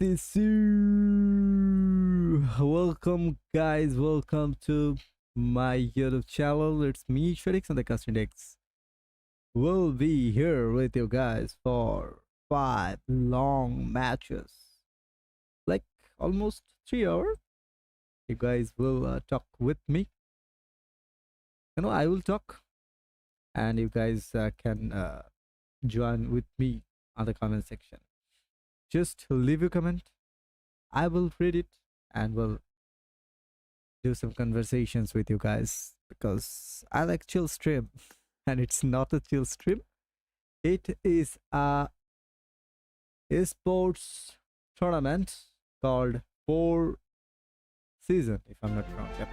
Yes, sir. Welcome, guys. Welcome to my YouTube channel. It's me, Shadex, and the Shadex will be here with you guys for 5 long matches, like almost 3 hours. You guys will talk with me. I will talk, and you guys can join with me on the comment section. Just leave a comment. I will read it and will do some conversations with you guys because I like chill stream and it's not a chill stream. It is a esports tournament called Four Season, if I'm not wrong. Yep.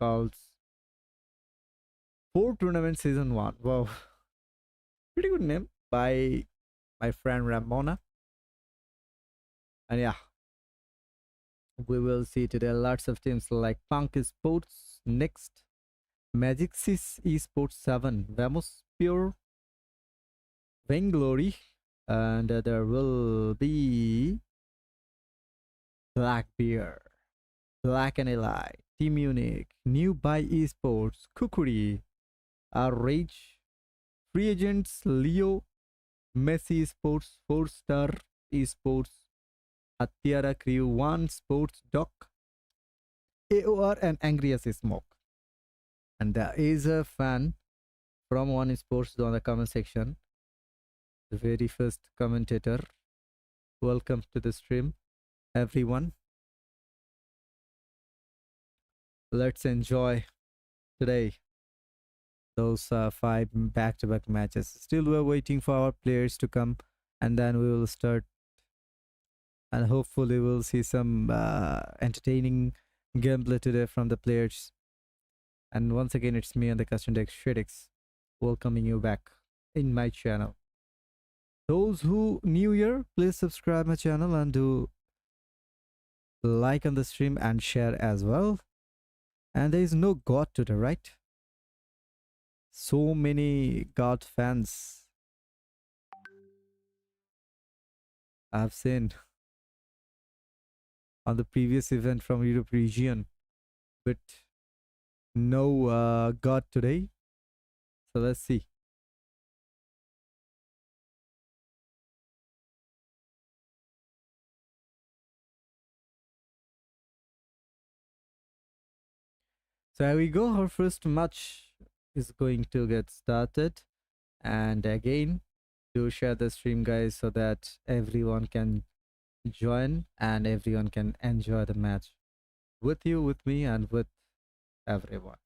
Called Four Tournament Season 1. Wow. Pretty good name by my friend Ramona. And yeah, we will see today lots of teams like Punk Esports, next MEZEXIS Esports 7, Vamos Pure, Vainglory, and there will be Black Beer, Black and Eli, Team UNIQ, New by Esports, KHUKURI, RRAGE, Free Agents, Leo, Messi Esports, FOURSTARS ESPORTS, HATYARA CREW, One Sports Doc, AoR and Angry as Smoke. And there is a fan from One Sports on the comment section. The very first commentator. Welcome to the stream, everyone. Let's enjoy today those 5 back-to-back matches. Still we're waiting for our players to come and then we will start, and hopefully we'll see some entertaining gameplay today from the players. And once again, it's me on the custom deck Shadex welcoming you back in my channel. Those who new here, please subscribe my channel and do like on the stream and share as well. And there is no God today, right? So many God fans I've seen on the previous event from Europe region, but no God today. So let's see. So here we go. Our first match is going to get started, and again, do share the stream, guys, so that everyone can join and everyone can enjoy the match with you, with me, and with everyone.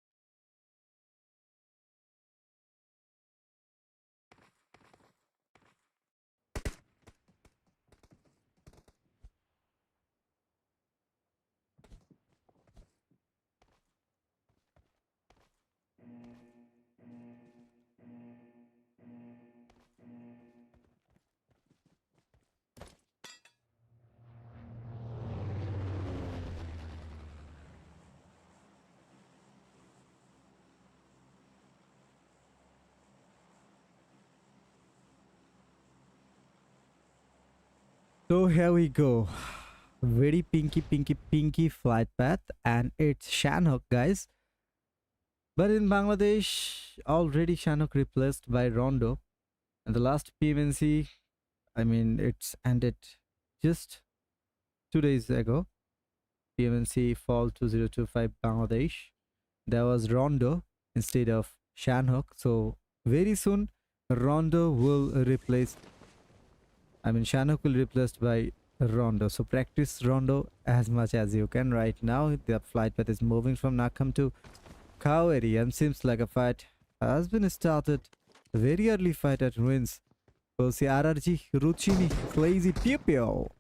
So here we go. Very pinky flight path, and it's Sanhok, guys. But in Bangladesh, already Sanhok replaced by Rondo. And the last PMNC, I mean, it's ended just 2 days ago. PMNC Fall 2025 Bangladesh. There was Rondo instead of Sanhok. So very soon, Rondo will replace, Sanhok will be replaced by Rondo. So practice Rondo as much as you can right now. The flight path is moving from Nakam to KHUKURI, and seems like a fight has been started. Very early fight at Ruins. We'll see RRG, Ruchini, Crazy, Pipio,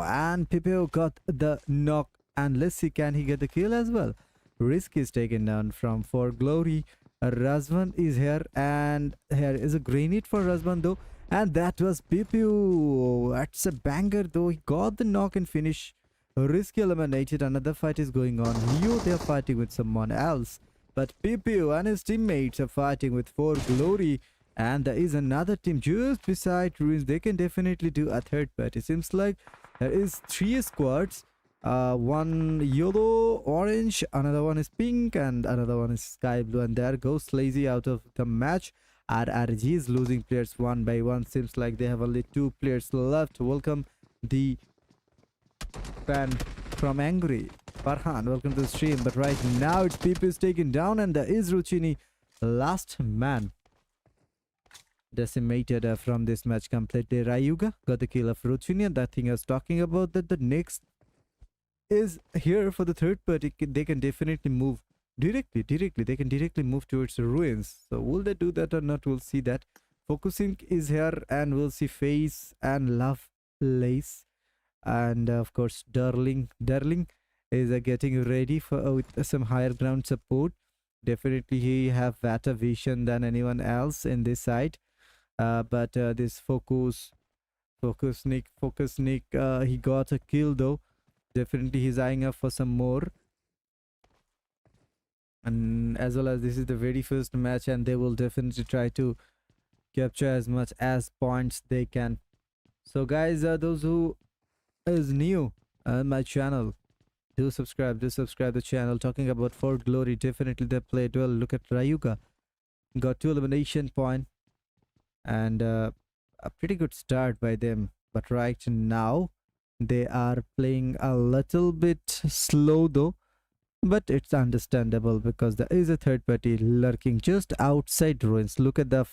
and Pipio got the knock. And let's see, can he get the kill as well? Risk is taken down from For Glory. Razvan is here, and here is a grenade for Razvan though. And that was Pipio. That's a banger though. He got the knock and finish. Risky eliminated. Another fight is going on. Leo, they're fighting with someone else. But Pipio and his teammates are fighting with For Glory. And there is another team just beside ruins. They can definitely do a third party. Seems like there is 3 squads, one yellow, orange, another one is pink, and another one is sky blue. And there goes Lazy out of the match. RRG is losing players one by one. Seems like they have only 2 players left. Welcome the fan from Angry. Farhan, welcome to the stream. But right now it's PP is taken down, and there is Ruchini, last man, decimated from this match completely. Ryuga got the kill of Ruchini, and that thing I was talking about, that the next is here for the third party. They can definitely move directly. They can directly move towards the ruins. So will they do that or not? We'll see that. Focusing is here, and we'll see Face and Lovelace, and of course Darling is getting ready for with some higher ground support. Definitely he have better vision than anyone else in this side. But this focus Nick, he got a kill though. Definitely he's eyeing up for some more. And as well as this is the very first match, and they will definitely try to capture as much as points they can. So guys, those who is new on my channel, do subscribe the channel. Talking about Fort Glory, definitely they played well. Look at Ryuga, got 2 elimination point, and a pretty good start by them. But right now they are playing a little bit slow though, but it's understandable because there is a third party lurking just outside ruins. Look at the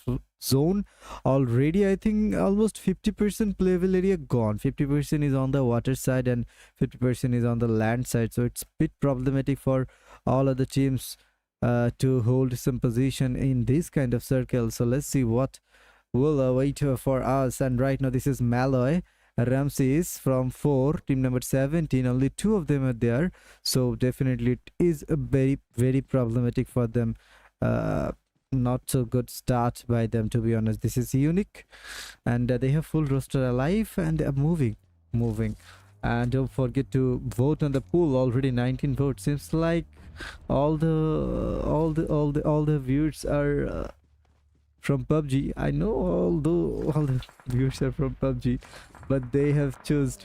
zone already. I think almost 50% playable area gone. 50% is on the water side and 50% is on the land side, so it's a bit problematic for all other teams to hold some position in this kind of circle. So let's see what will await for us. And right now this is Malloy, Ramses from 4, team number 17. Only 2 of them are there, so definitely it is a very problematic for them. Not so good start by them, to be honest. This is UNIQ, and they have full roster alive, and they are moving. And don't forget to vote on the poll. Already 19 votes. Seems like all the viewers are from PUBG. I know all the viewers are from PUBG, but they have chosen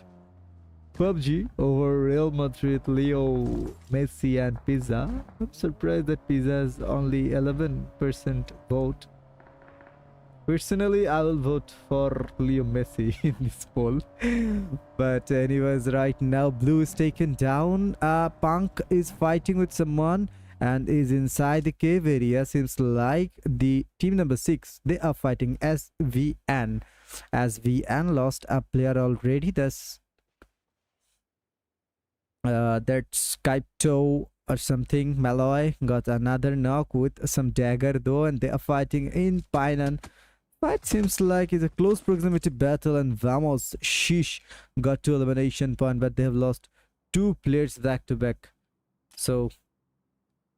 PUBG over Real Madrid, Leo, Messi and Pizza. I'm surprised that Pizza has only 11% vote. Personally, I will vote for Leo Messi in this poll. But anyways, right now Blue is taken down. Punk is fighting with someone and is inside the cave area. Seems like the team number 6, they are fighting SVN. SVN lost a player already. That's Skype or something. Malloy got another knock with some dagger though, and they are fighting in Painan. Fight seems like it's a close proximity battle, and Vamos Shish got 2 elimination point, but they have lost 2 players back to back. So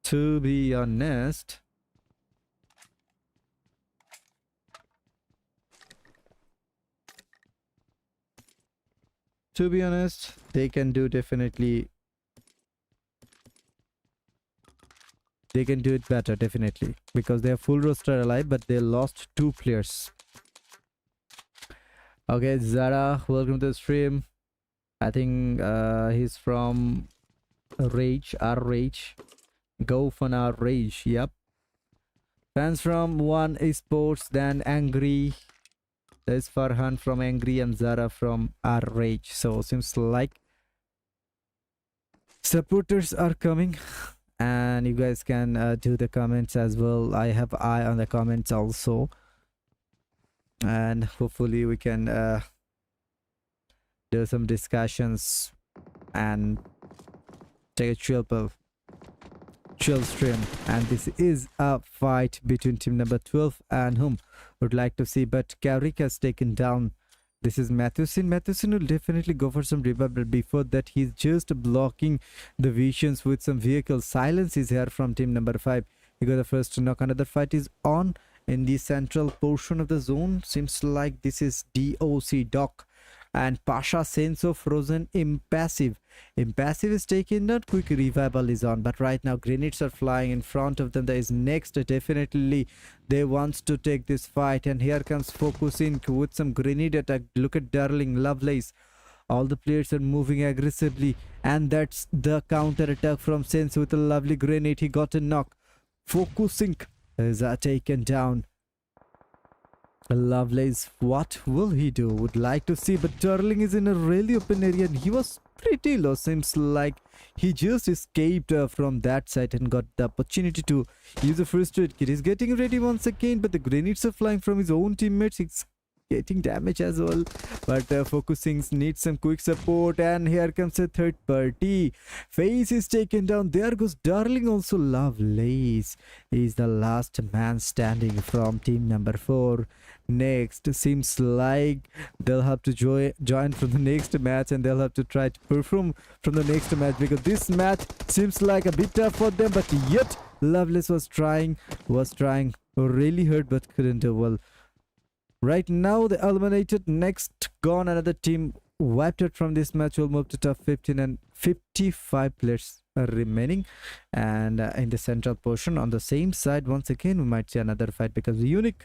to be honest, they can do definitely. They can do it better, definitely, because they have full roster alive, but they lost 2 players. Okay, Zara, welcome to the stream. I think he's from RRAGE, RRAGE. Go for RRAGE, yep. Fans from One Esports, then Angry. There's Farhan from Angry and Zara from RRAGE. So seems like supporters are coming. And you guys can do the comments as well. I have eye on the comments also, and hopefully we can do some discussions and take a chill stream. And this is a fight between team number 12 and whom would like to see, but Carrick has taken down. This is Mathewson. Mathewson will definitely go for some revive, but before that he's just blocking the visions with some vehicles. Silence is here from team number 5. He got the first knock. Another fight is on in the central portion of the zone. Seems like this is DOC Doc and Pasha Senso frozen impassive. Impassive is taken down, quick revival is on, but right now grenades are flying in front of them. There is next, definitely they want to take this fight, and here comes focusing with some grenade attack. Look at Darling Lovelace. All the players are moving aggressively, and that's the counter attack from Sense with a lovely grenade. He got a knock. Focusing is taken down. Lovelace, what will he do? Would like to see, but Darling is in a really open area and he was pretty low. Seems like he just escaped from that side and got the opportunity to use a first aid kit. He's getting ready once again, but the grenades are flying from his own teammates. He's getting damage as well, but focusing needs some quick support, and here comes a third party. Face is taken down. There goes Darling. Also Lovelace is the last man standing from team number 4. Next, seems like they'll have to join from the next match, and they'll have to try to perform from the next match, because this match seems like a bit tough for them, but yet Lovelace was trying really hard but couldn't do well. Right now they eliminated. Next gone, another team wiped out from this match. Will move to top 15, and 55 players are remaining. And in the central portion on the same side, once again we might see another fight, because the UNIQ,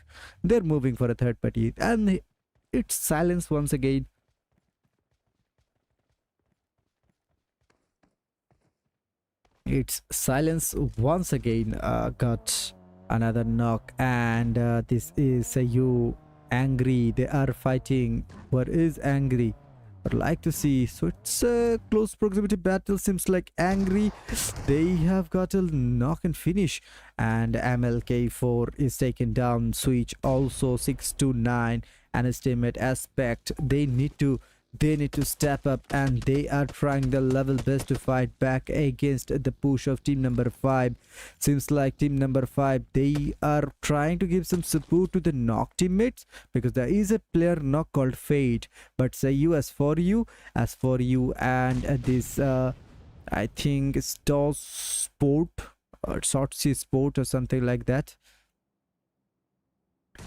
they're moving for a third party, and it's silence once again. It's silence once again. Got another knock, and this is Angry. They are fighting. What is Angry? I'd like to see. So it's a close proximity battle. Seems like Angry, they have got a knock and finish, and MLK4 is taken down. Switch also 629 and his teammate Aspect. They need to step up, and they are trying their level best to fight back against the push of team number 5. Seems like team number 5, they are trying to give some support to the knock teammates, because there is a player knock called Fate, but say you as for you and this I think it's DOS Sport or Sortsy Sport or something like that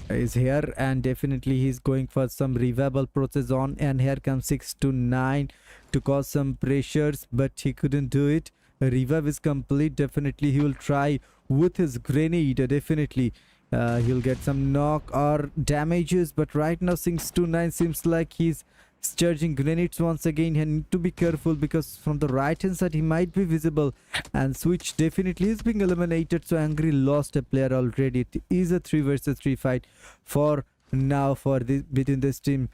is here, and definitely he's going for some revival process on, and here comes 629 to cause some pressures, but he couldn't do it. Revive is complete. Definitely he will try with his grenade. Definitely he'll get some knock or damages, but right now 629 seems like he's charging grenades once again. He need to be careful, because from the right hand side he might be visible, and Switch definitely is being eliminated. So Angry lost a player already. It is a 3 versus 3 fight for now for this between this team,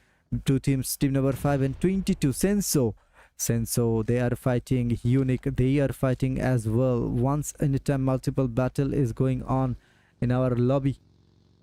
two teams, team number 5 and 22. Senso, they are fighting. UNIQ, they are fighting as well. Once in a time multiple battle is going on in our lobby,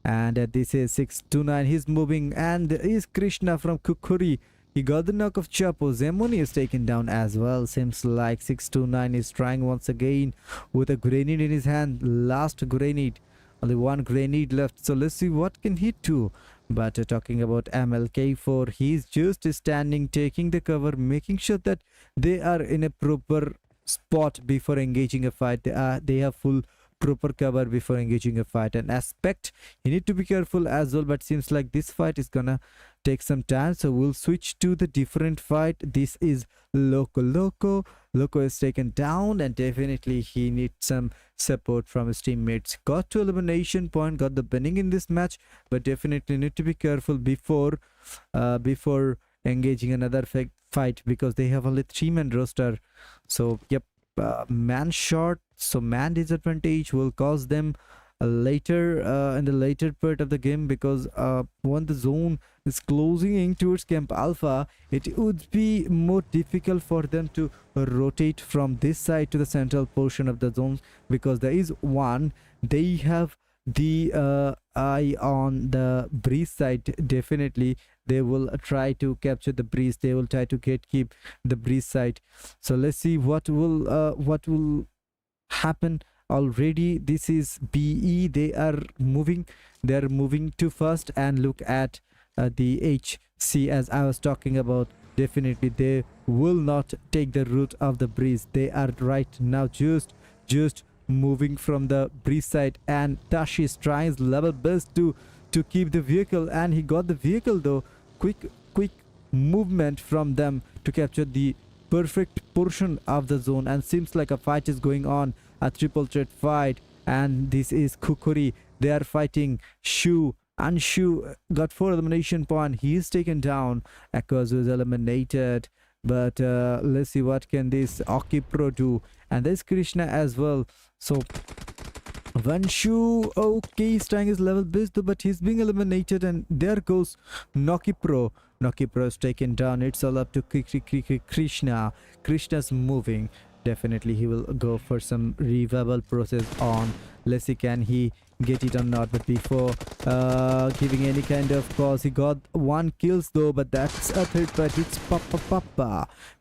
and this is 629. He's moving, and there is Krishna from KHUKURI. He got the knock of Chapo. Zemoni is taken down as well. Seems like 629 is trying once again with a grenade in his hand. Last grenade. Only one grenade left. So let's see what can he do. But talking about MLK4, he's just standing, taking the cover, making sure that they are in a proper spot before engaging a fight. They have full proper cover before engaging a fight. And Aspect, you need to be careful as well, but seems like this fight is gonna take some time, so we'll switch to the different fight. This is Loco is taken down, and definitely he needs some support from his teammates. Got to elimination point, got the winning in this match, but definitely need to be careful before engaging another fight, because they have only 3-man roster. So yep, man short, so man disadvantage will cause them later in the later part of the game, because when the zone is closing in towards Camp Alpha, it would be more difficult for them to rotate from this side to the central portion of the zone, because there is one, they have the eye on the breeze side. Definitely they will try to capture the breeze, they will try to keep the breeze side. So let's see what will happen. Already this is BE, they are moving too fast, and look at the HC, as I was talking about. Definitely they will not take the route of the breeze. They are right now just moving from the breeze side, and Tashi is trying his level best to keep the vehicle, and he got the vehicle though. Quick movement from them to capture the perfect portion of the zone, and seems like a fight is going on, a triple threat fight. And this is KHUKURI. They are fighting Shu, and Shu got 4 elimination point. He is taken down. Akaz was eliminated. But let's see what can this Aki Pro do. And there's Krishna as well. So Vanshu, okay, he's trying his level best though, but he's being eliminated. And there goes Noki Pro. Noki Pro is taken down. It's all up to Krishna. Krishna's moving. Definitely he will go for some revival process on. Let's see, can he get it or not. But before giving any kind of cause, he got 1 kills though, but that's a third fight. It's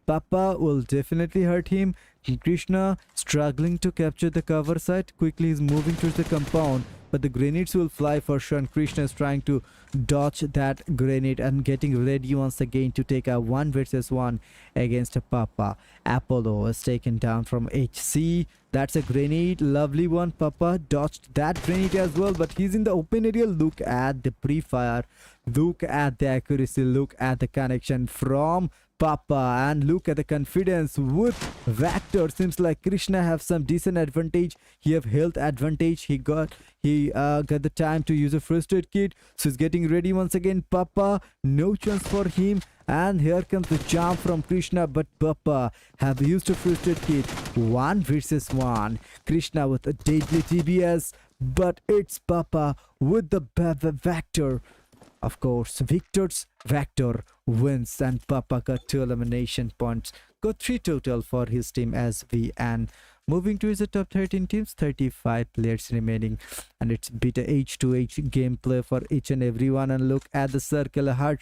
Papa will definitely hurt him. Krishna struggling to capture the cover site. Quickly he's moving towards the compound, but the grenades will fly for sure, and Krishna is trying to dodge that grenade and getting ready once again to take a 1 versus 1 against Papa. Apollo is taken down from HC. That's a grenade, lovely one. Papa dodged that grenade as well, but he's in the open area. Look at the pre-fire, look at the accuracy, look at the connection from Papa, and look at the confidence with Vector. Seems like Krishna have some decent advantage. He have health advantage. He got the time to use a first aid kit, so he's getting ready once again. Papa, no chance for him. And here comes the jump from Krishna, but Papa have used a first aid kit. 1 versus 1. Krishna with a deadly TBS, but it's Papa with the Vector. Of course, Victor's Vector wins, and Papa got 2 elimination points. Got 3 total for his team SV. And moving to his top 13 teams, 35 players remaining, and it's bit a H2H gameplay for each and everyone. And look at the circle, heart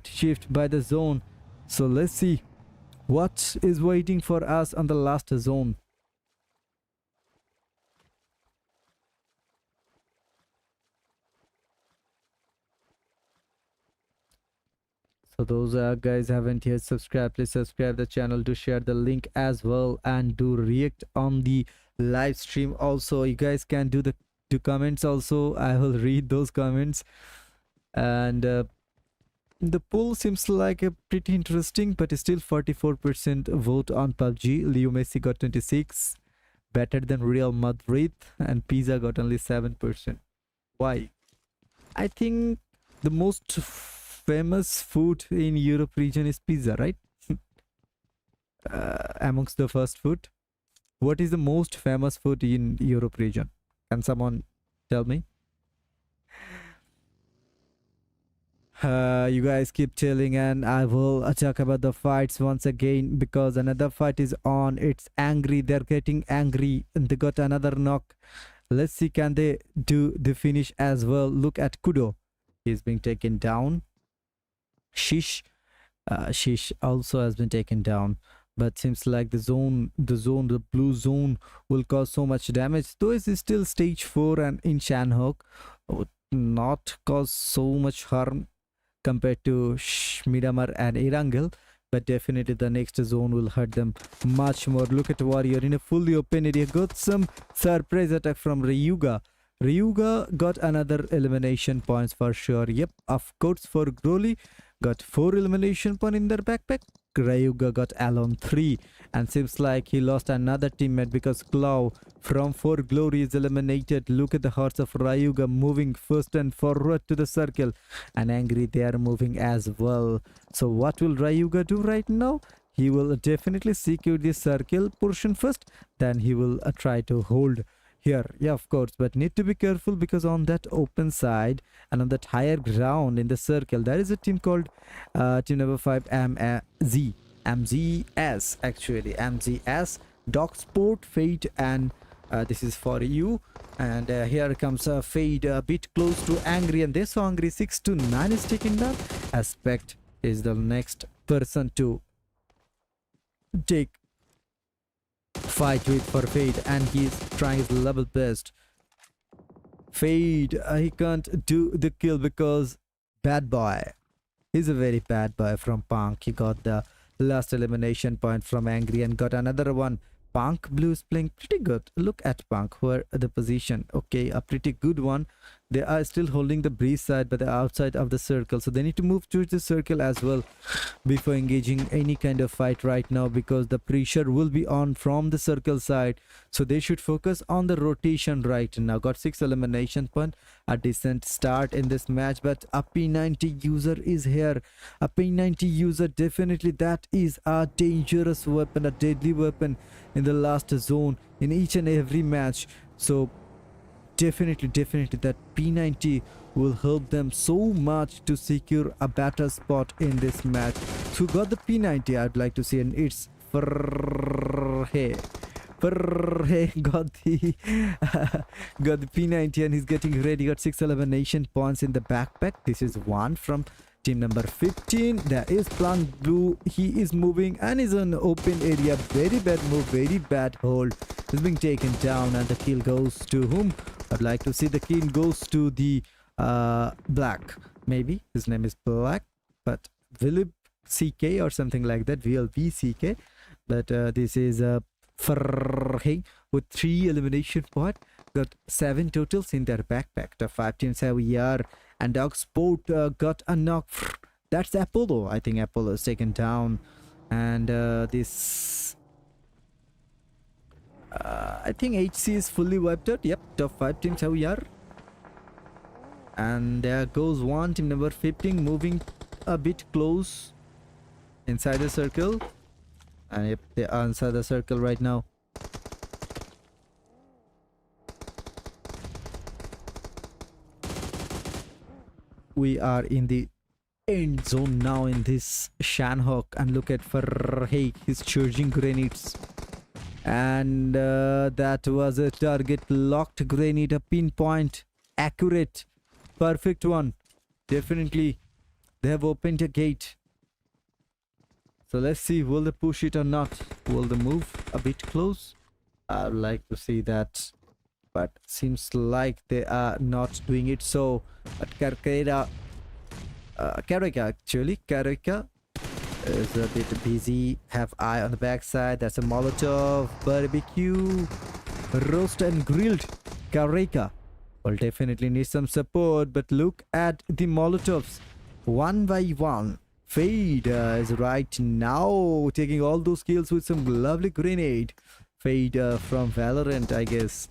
shift by the zone. So let's see what is waiting for us on the last zone. So those guys haven't yet subscribed, please subscribe the channel, do share the link as well, and do react on the live stream also. You guys can do the comments also. I will read those comments. And the poll seems like a pretty interesting, but still 44% vote on PUBG. Leo Messi got 26, better than Real Madrid, and Pizza got only 7%. Why? I think the most famous food in Europe region is pizza, right? Amongst the first food, what is the most famous food in Europe region? Can someone tell me? You guys keep telling, and I will talk about the fights once again, because another fight is on. It's angry, they're getting angry, and they got another knock. Let's see, can they do the finish as well? Look at Kudo, he's being taken down. Shish also has been taken down, but seems like the blue zone will cause so much damage, though it is still stage 4, and in Sanhok would not cause so much harm compared to Miramar and Erangel, but definitely the next zone will hurt them much more. Look at Warrior in a fully open area, got some surprise attack from Ryuga. Ryuga got another elimination points for sure. Yep, of course, for Broly got 4 elimination point in their backpack. Ryuga got alone 3, and seems like he lost another teammate because Claw from 4 Glory is eliminated. Look at the hearts of Ryuga moving first and forward to the circle, and angry they are moving as well. So what will Ryuga do right now? He will definitely secure the circle portion first, then he will try to hold here. Yeah, of course, but need to be careful, because on that open side and on that higher ground in the circle, there is a team called team number 5 MZS, actually MZS, Dog Sport, Fade, and this is for you. And here comes Fade a bit close to Angry, and they saw Angry 6 to 9 is taken down. Aspect is the next person to take fight with for Fade, and he's trying his level best. Fade, he can't do the kill because bad boy. He's a very bad boy from Punk. He got the last elimination point from Angry and got another one. Punk Blue is playing pretty good. Look at Punk, where the position. Okay, a pretty good one. They are still holding the breeze side, but they're outside of the circle. So they need to move towards the circle as well before engaging any kind of fight right now, because the pressure will be on from the circle side. So they should focus on the rotation right now. Got 6 elimination point. A decent start in this match, but a P90 user is here. A P90 user, definitely that is a dangerous weapon, a deadly weapon in the last zone in each and every match. So definitely that P90 will help them so much to secure a better spot in this match. So got the P90, I'd like to see, and it's Farhe got the got the P90 and he's getting ready. Got 6 elimination points in the backpack. This is one from team number 15. There is Plant Blue. He is moving and is on open area. Very bad move, very bad hold. Is being taken down, and the kill goes to whom? I'd like to see the kill goes to the Black. Maybe his name is Black, but Philip CK or something like that. VLB CK. But this is Farhe with 3 elimination points. Got 7 totals in their backpack. The 5 teams have ER and Dog Sport got a knock. That's Apollo. I think Apollo is taken down. And this I think HC is fully wiped out. Yep, top 5 teams have ER. And there goes one team number 15 moving a bit close inside the circle. And yep, they are inside the circle right now. We are in the end zone now in this Sanhok, and look at Farhe, he's charging grenades. And that was a target locked grenade, a pinpoint, accurate, perfect one. Definitely they have opened a gate. So let's see, will they push it or not? Will they move a bit close? I'd like to see that, but seems like they are not doing it. So but Karika is a bit busy. Have eye on the backside. That's a Molotov barbecue, roast and grilled. Karika will definitely need some support, but look at the Molotovs one by one. Fade is right now taking all those kills with some lovely grenade. Fade from Valorant, I guess.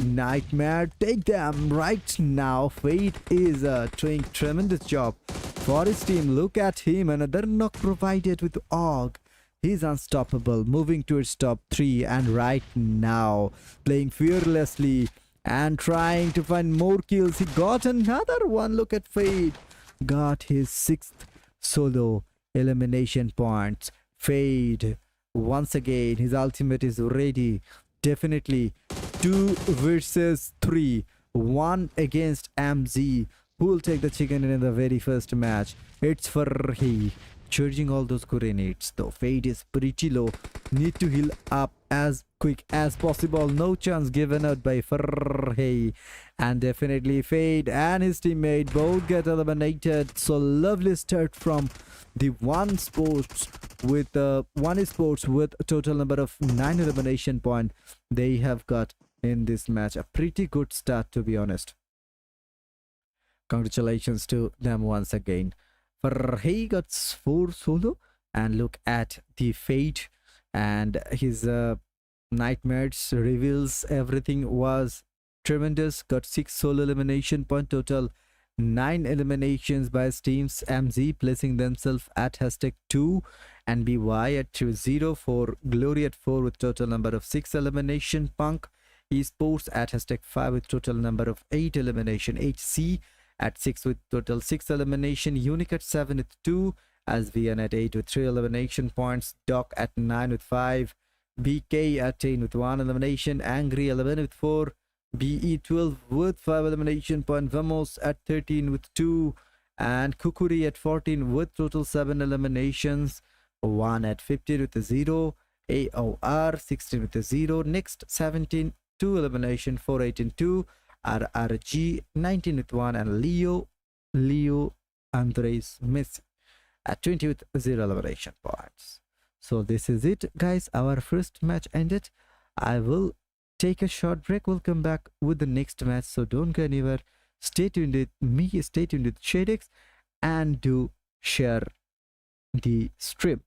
Nightmare, take them right now. Fade is doing tremendous job for his team. Look at him, another knock provided with AoR. He's unstoppable, moving towards top 3, and right now playing fearlessly and trying to find more kills. He got another one. Look at Fade, got his 6th solo elimination points. Fade once again, his ultimate is ready. Definitely 2 versus 3, 1 against MZ. Who will take the chicken in the very first match? It's Farhe charging all those grenades, though Fade is pretty low. Need to heal up as quick as possible. No chance given out by Farhe. And definitely Fade and his teammate both get eliminated. So lovely start from the one sports with one esports with a total number of 9 elimination points they have got in this match. A pretty good start, to be honest. Congratulations to them once again. Farhe got 4 solo, and look at the Fade and his nightmares reveals everything was tremendous. Got 6 solo elimination point, total 9 eliminations by his teams. MZ placing themselves at #2 and BY at 0, for Glory at 4 with total number of 6 elimination. Punk Esports at #5 with total number of 8 elimination. HC at 6 with total 6 elimination. UNIQ at 7 with 2. SVN at 8 with 3 elimination points. Doc at 9 with 5. BK at 10 with 1 elimination. Angry 11 with 4. BE 12 with 5 elimination point. Vamos at 13 with 2. And KHUKURI at 14 with total 7 eliminations. 1 at 15 with a 0. AoR 16 with a 0. Next 17, 2 elimination. 4, 18, 2. RRAGE 19 with 1, and Leo Andres Messi at 20 with 0 elimination points. So this is it, guys. Our first match ended. I will take a short break. We'll come back with the next match, so don't go anywhere. Stay tuned with me, stay tuned with Shadex, and do share the stream.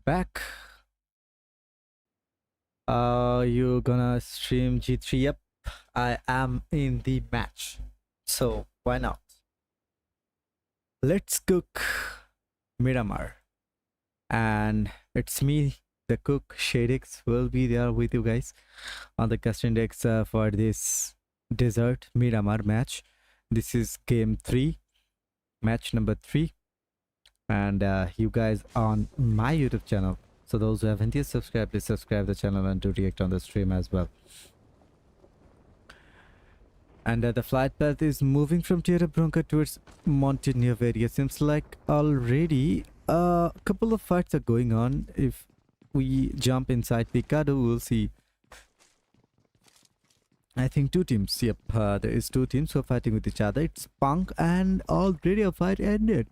back. You gonna stream G3? Yep, I am in the match, so why not? Let's cook Miramar, and it's me, the cook Shadex, will be there with you guys on the custom decks for this desert Miramar match. This is game 3, match number 3, and you guys on my YouTube channel. So those who haven't yet subscribed, please subscribe the channel and do react on the stream as well. And the flight path is moving from Tierra Bronca towards Montenegro area. Seems like already a couple of fights are going on. If we jump inside Picado, we'll see. I think 2 teams. Yep, there is 2 teams who are fighting with each other. It's Punk, and already a fight ended.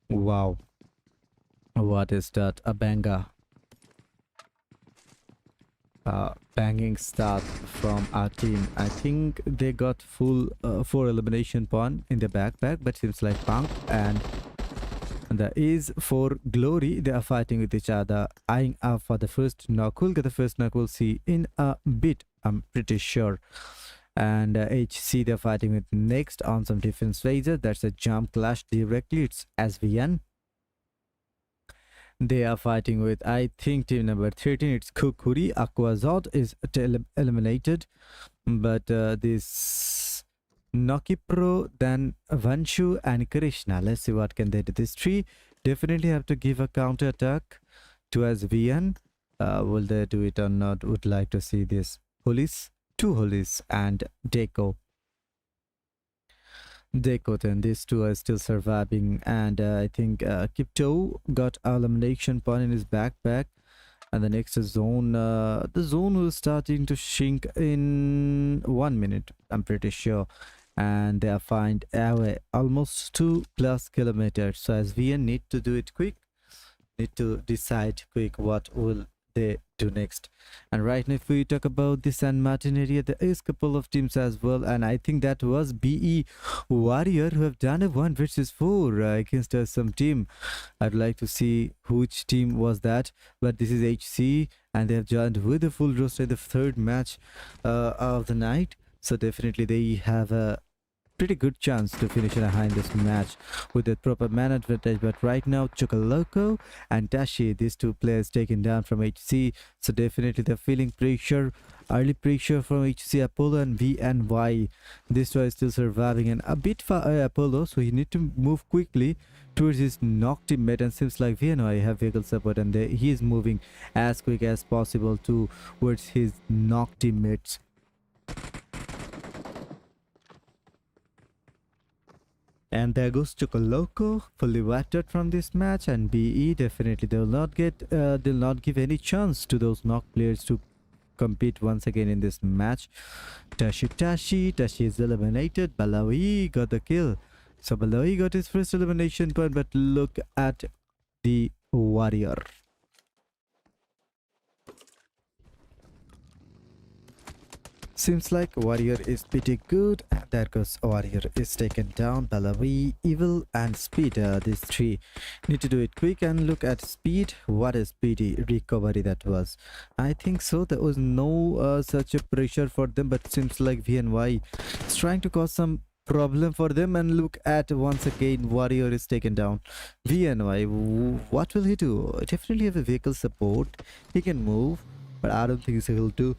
Wow, what is that? A banger. Banging start from our team. I think they got full 4 elimination point in the backpack, but seems like Punk and there is for Glory. They are fighting with each other, eyeing up for the first knock. We'll get the first knock, we'll see in a bit, I'm pretty sure. And HC, they're fighting with next on some defense phases. That's a jump clash directly. It's SVN. They are fighting with, I think, team number 13. It's KHUKURI. Aquazot is eliminated. But this Noki Pro, then Vanshu and Krishna. Let's see what can they do. This 3 definitely have to give a counter attack to SVN. Will they do it or not? Would like to see this. Police. 2 Holies and Deco. Then these 2 are still surviving, and I think Kipto got elimination point in his backpack. And the next is zone. The zone will starting to shrink in 1 minute, I'm pretty sure. And they are find away almost 2+ kilometers. So as we need to do it quick, need to decide quick what will they do next. And right now, if we talk about the San Martin area, there is a couple of teams as well, and I think that was BE Warrior who have done a 1 versus 4 against some team. I'd like to see which team was that, but this is HC, and they have joined with the full roster in the 3rd match of the night. So definitely they have a pretty good chance to finish behind this match with a proper man advantage. But right now, Chocoloco and Tashi, these 2 players taken down from HC. So definitely they're feeling pressure, early pressure from HC Apollo and VNY. This 2 is still surviving and a bit far Apollo, so he need to move quickly towards his knock teammate, and seems like VNY have vehicle support, and he is moving as quick as possible towards his knock teammates. And there goes Chocoloco, fully wiped out from this match. And BE definitely they will not get, they'll not give any chance to those knock players to compete once again in this match. Tashi is eliminated. Balawi got the kill. So Balawi got his first elimination point. But look at the Warrior. Seems like Warrior is pretty good. There goes Warrior is taken down. Balawi, Evil and Speed. These 3 need to do it quick. And look at Speed. What a speedy recovery that was. I think so. There was no such a pressure for them. But seems like VNY is trying to cause some problem for them. And look at once again Warrior is taken down. VNY, what will he do? Definitely have a vehicle support. He can move. But I don't think he'll do.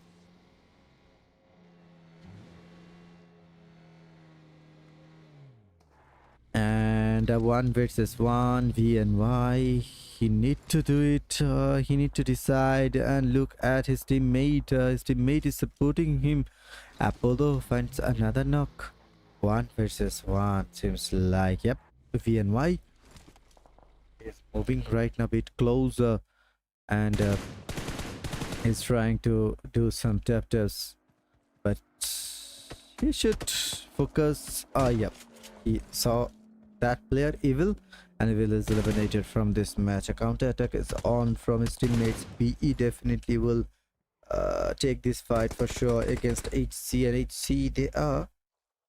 And 1 versus 1 VNY. He need to do it. He need to decide and look at his teammate. His teammate is supporting him. Apollo finds another knock. 1 versus 1 seems like. Yep, VNY is moving right now a bit closer, and he's trying to do some tap-taps, but he should focus. Yep, he saw that player Evil, and Evil is eliminated from this match. A counter attack is on from his teammates. BE definitely will take this fight for sure against HC, and HC they are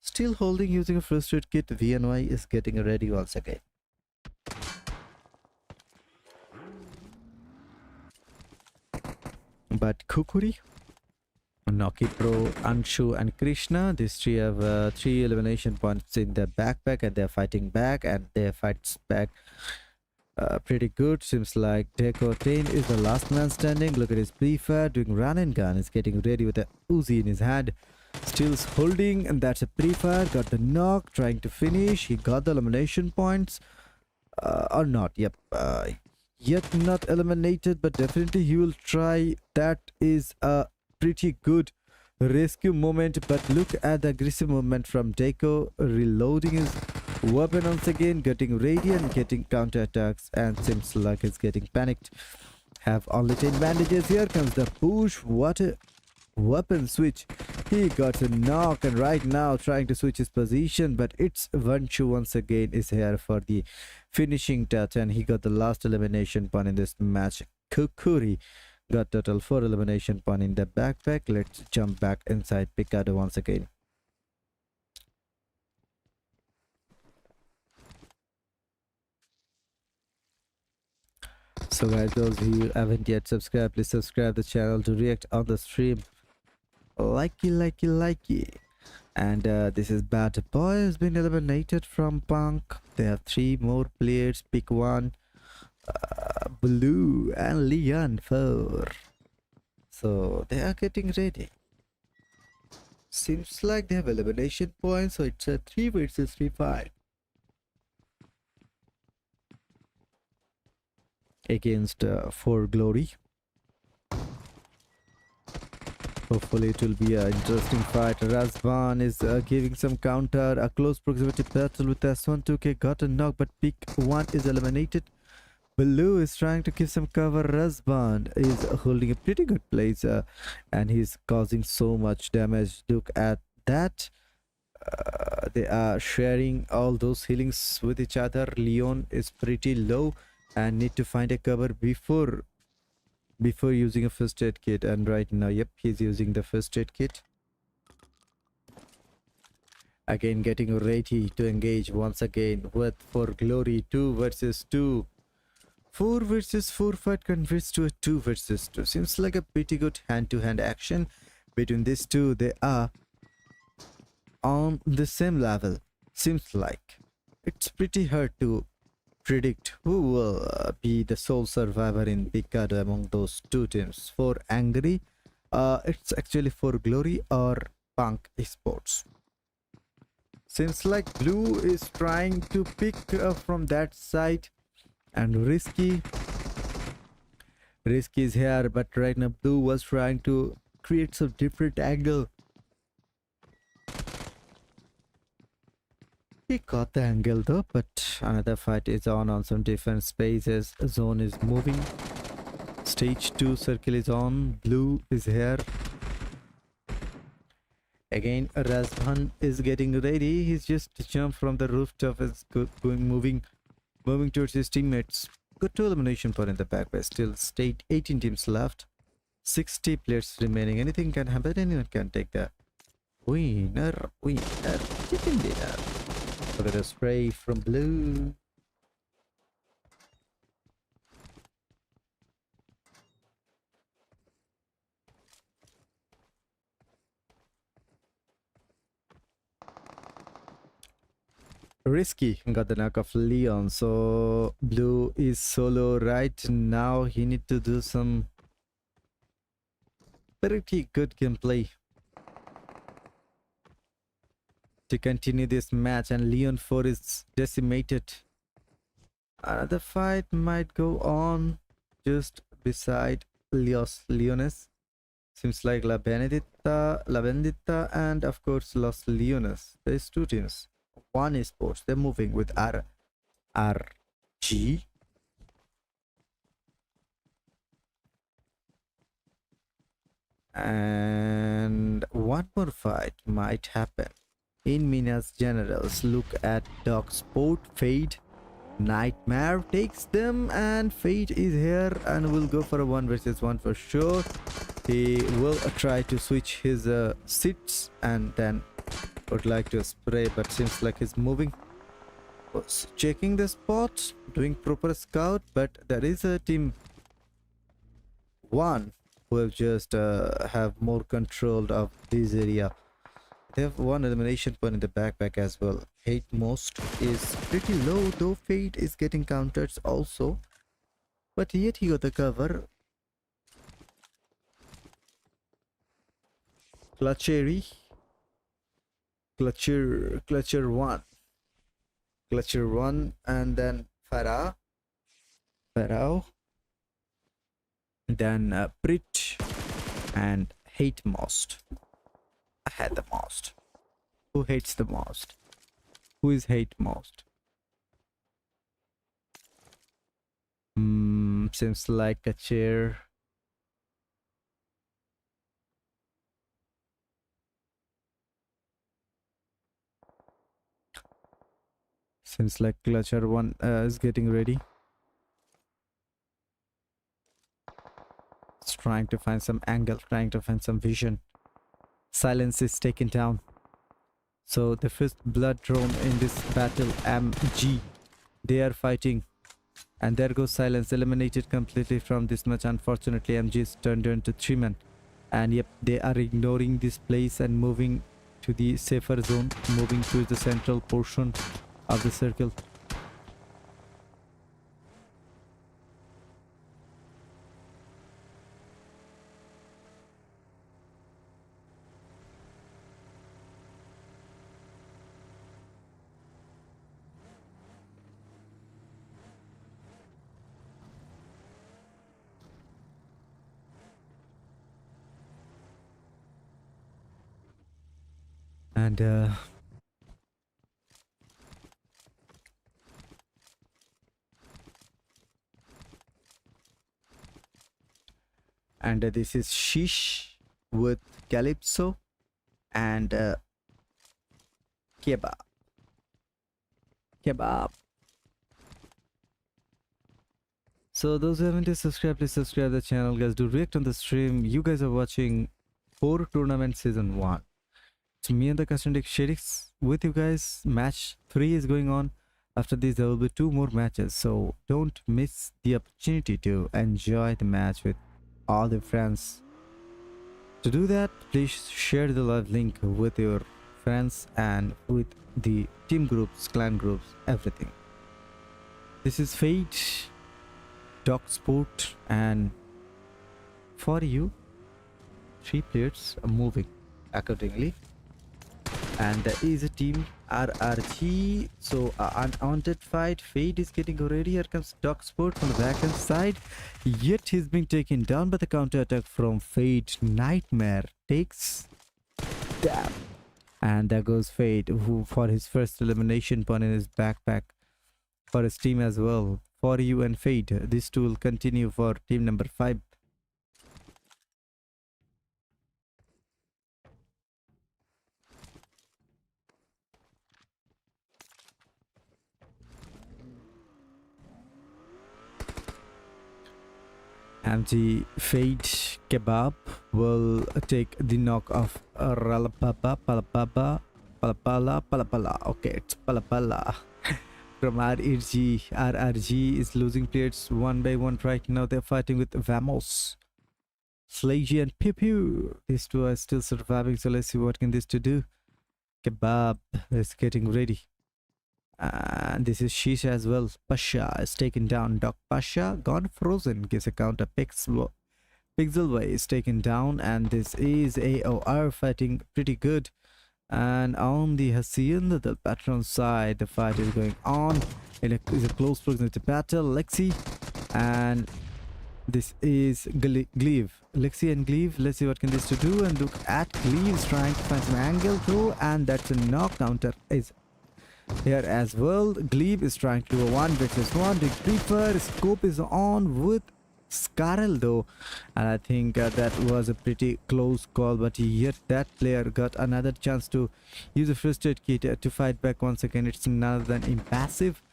Still holding using a first aid kit. VNY is getting ready once again. But KHUKURI, Noki Pro, Anshu and Krishna, these three have 3 elimination points in their backpack and they're fighting back and their fights back pretty good. Seems like Deco 10 is the last man standing. Look at his pre-fire doing run and gun. He's getting ready with a Uzi in his hand. Still holding, and that's a pre-fire. Got the knock, trying to finish. He got the elimination points. Or not. Yep. Yet not eliminated, but definitely he will try. That is a pretty good rescue moment, but look at the aggressive movement from Deco, reloading his weapon once again, getting ready and getting counterattacks, and seems like he's getting panicked. Have only 10 bandages. Here comes the push. What a weapon switch. He got a knock, and right now trying to switch his position, but it's Vanshu once again is here for the finishing touch, and he got the last elimination point in this match. KHUKURI got total 4 elimination point in the backpack. Let's jump back inside Picado once again. So guys, those who haven't yet subscribed, please subscribe the channel to react on the stream. Likey. And this is Bad Boy has been eliminated from Punk. They have 3 more players. Pick one. Blue and Leon 4. So they are getting ready. Seems like they have elimination points, so it's a 3 versus 3 fight against For Glory. Hopefully it will be an interesting fight. Razvan is giving some counter. A close proximity battle with S1-2K. Got a knock, but Pick 1 is eliminated. Blue is trying to give some cover. Razvan is holding a pretty good place, and he's causing so much damage. Look at that. They are sharing all those healings with each other. Leon is pretty low and need to find a cover before using a first aid kit, and right now, yep, he's using the first aid kit. Again getting ready to engage once again with For Glory. 2 versus 2. 4 versus 4 fight converts to a 2 versus 2. Seems like a pretty good hand-to-hand action between these two. They are on the same level. Seems like it's pretty hard to predict who will be the sole survivor in Picado among those two teams. For Angry, it's actually For Glory or Punk Esports. Seems like Blue is trying to pick from that side, and Risky is here, but right now Blue was trying to create some different angle. He got the angle though, but another fight is on some different spaces. Zone is moving. Stage 2 circle is on. Blue is here. Again, Razvan is getting ready. He's just jumped from the rooftop. Is moving towards his teammates. Got 2 elimination point in the back, but still state 18 teams left. 60 players remaining. Anything can happen. Anyone can take the winner. Chicken dinner. Look at the spray from Blue. Risky got the knock of Leon, so Blue is solo right now. He need to do some pretty good gameplay to continue this match, and Leon 4 is decimated. Another fight might go on just beside Leones. Seems like La Vendetta, and of course Los Leones. There's 2 teams. One esports, they're moving with RRAGE. And one more fight might happen in Minas Generals. Look at Dog Sport. Fade Nightmare takes them, and Fade is here and will go for a 1 versus 1 for sure. He will try to switch his seats and then would like to spray, but seems like he's moving. Was checking the spot, doing proper scout, but there is a team one who have just have more control of this area. They have one elimination point in the backpack as well. Hate most is pretty low, though Fate is getting counters also. But yet he got the cover. Clutchery. Clutcher 1. Clutcher 1 and then Farah. Then Prit and Hate most. I hate the most. Who hates the most? Who is hate most? Seems like a chair. Seems like Clutcher 1 is getting ready. It's trying to find some angle, trying to find some vision. Silence is taken down. So the first blood drawn in this battle, MG. They are fighting. And there goes Silence, eliminated completely from this match. Unfortunately, MG is turned into 3 men. And yep, they are ignoring this place and moving to the safer zone, moving to the central portion of the circle. And this is Shish with Calypso and Kebab. So those who haven't subscribed, please subscribe the channel, guys. Do react on the stream. You guys are watching 4 tournament season 1. It's me and the custom Shadex with you guys. Match 3 is going on. After this there will be 2 more matches, so don't miss the opportunity to enjoy the match with all the friends. To do that, please share the live link with your friends and with the team groups, clan groups, everything. This is Fate, Dog Sport, and for you 3 players are moving accordingly. And there is a team RRG, so unwanted fight. Fate is getting ready. Here comes Dog Sport from the backhand side, yet he's being taken down by the counter attack from Fate. Nightmare takes damn, and there goes Fate, who for his first elimination point in his backpack for his team as well. For you and Fate, this two will continue for team number 5. MG Fate Kebab will take the knock of Palapala. Okay, it's Palapala from RRG. RRG is losing players 1 by 1 right now. They're fighting with Vamos, Slagy, and Pew Pew. These two are still surviving, so let's see what can this two do. Kebab is getting ready. And this is Shisha as well. Pasha is taken down. Doc Pasha gone frozen. Gives a counter. Pixelway is taken down. And this is AoR fighting pretty good. And on the Hacienda del Patron side, the fight is going on. It's a close proximity battle. Lexi and this is Gleave. Lexi and Gleave. Let's see what can this two do. And look at Gleave trying to find some angle too. And that's a knock. Counter is here as well. Glebe is trying to do a 1 versus 1. The Creeper scope is on with Scarel though, and I think that was a pretty close call, but yet that player got another chance to use a first aid kit to fight back once again. It's none other than impassive.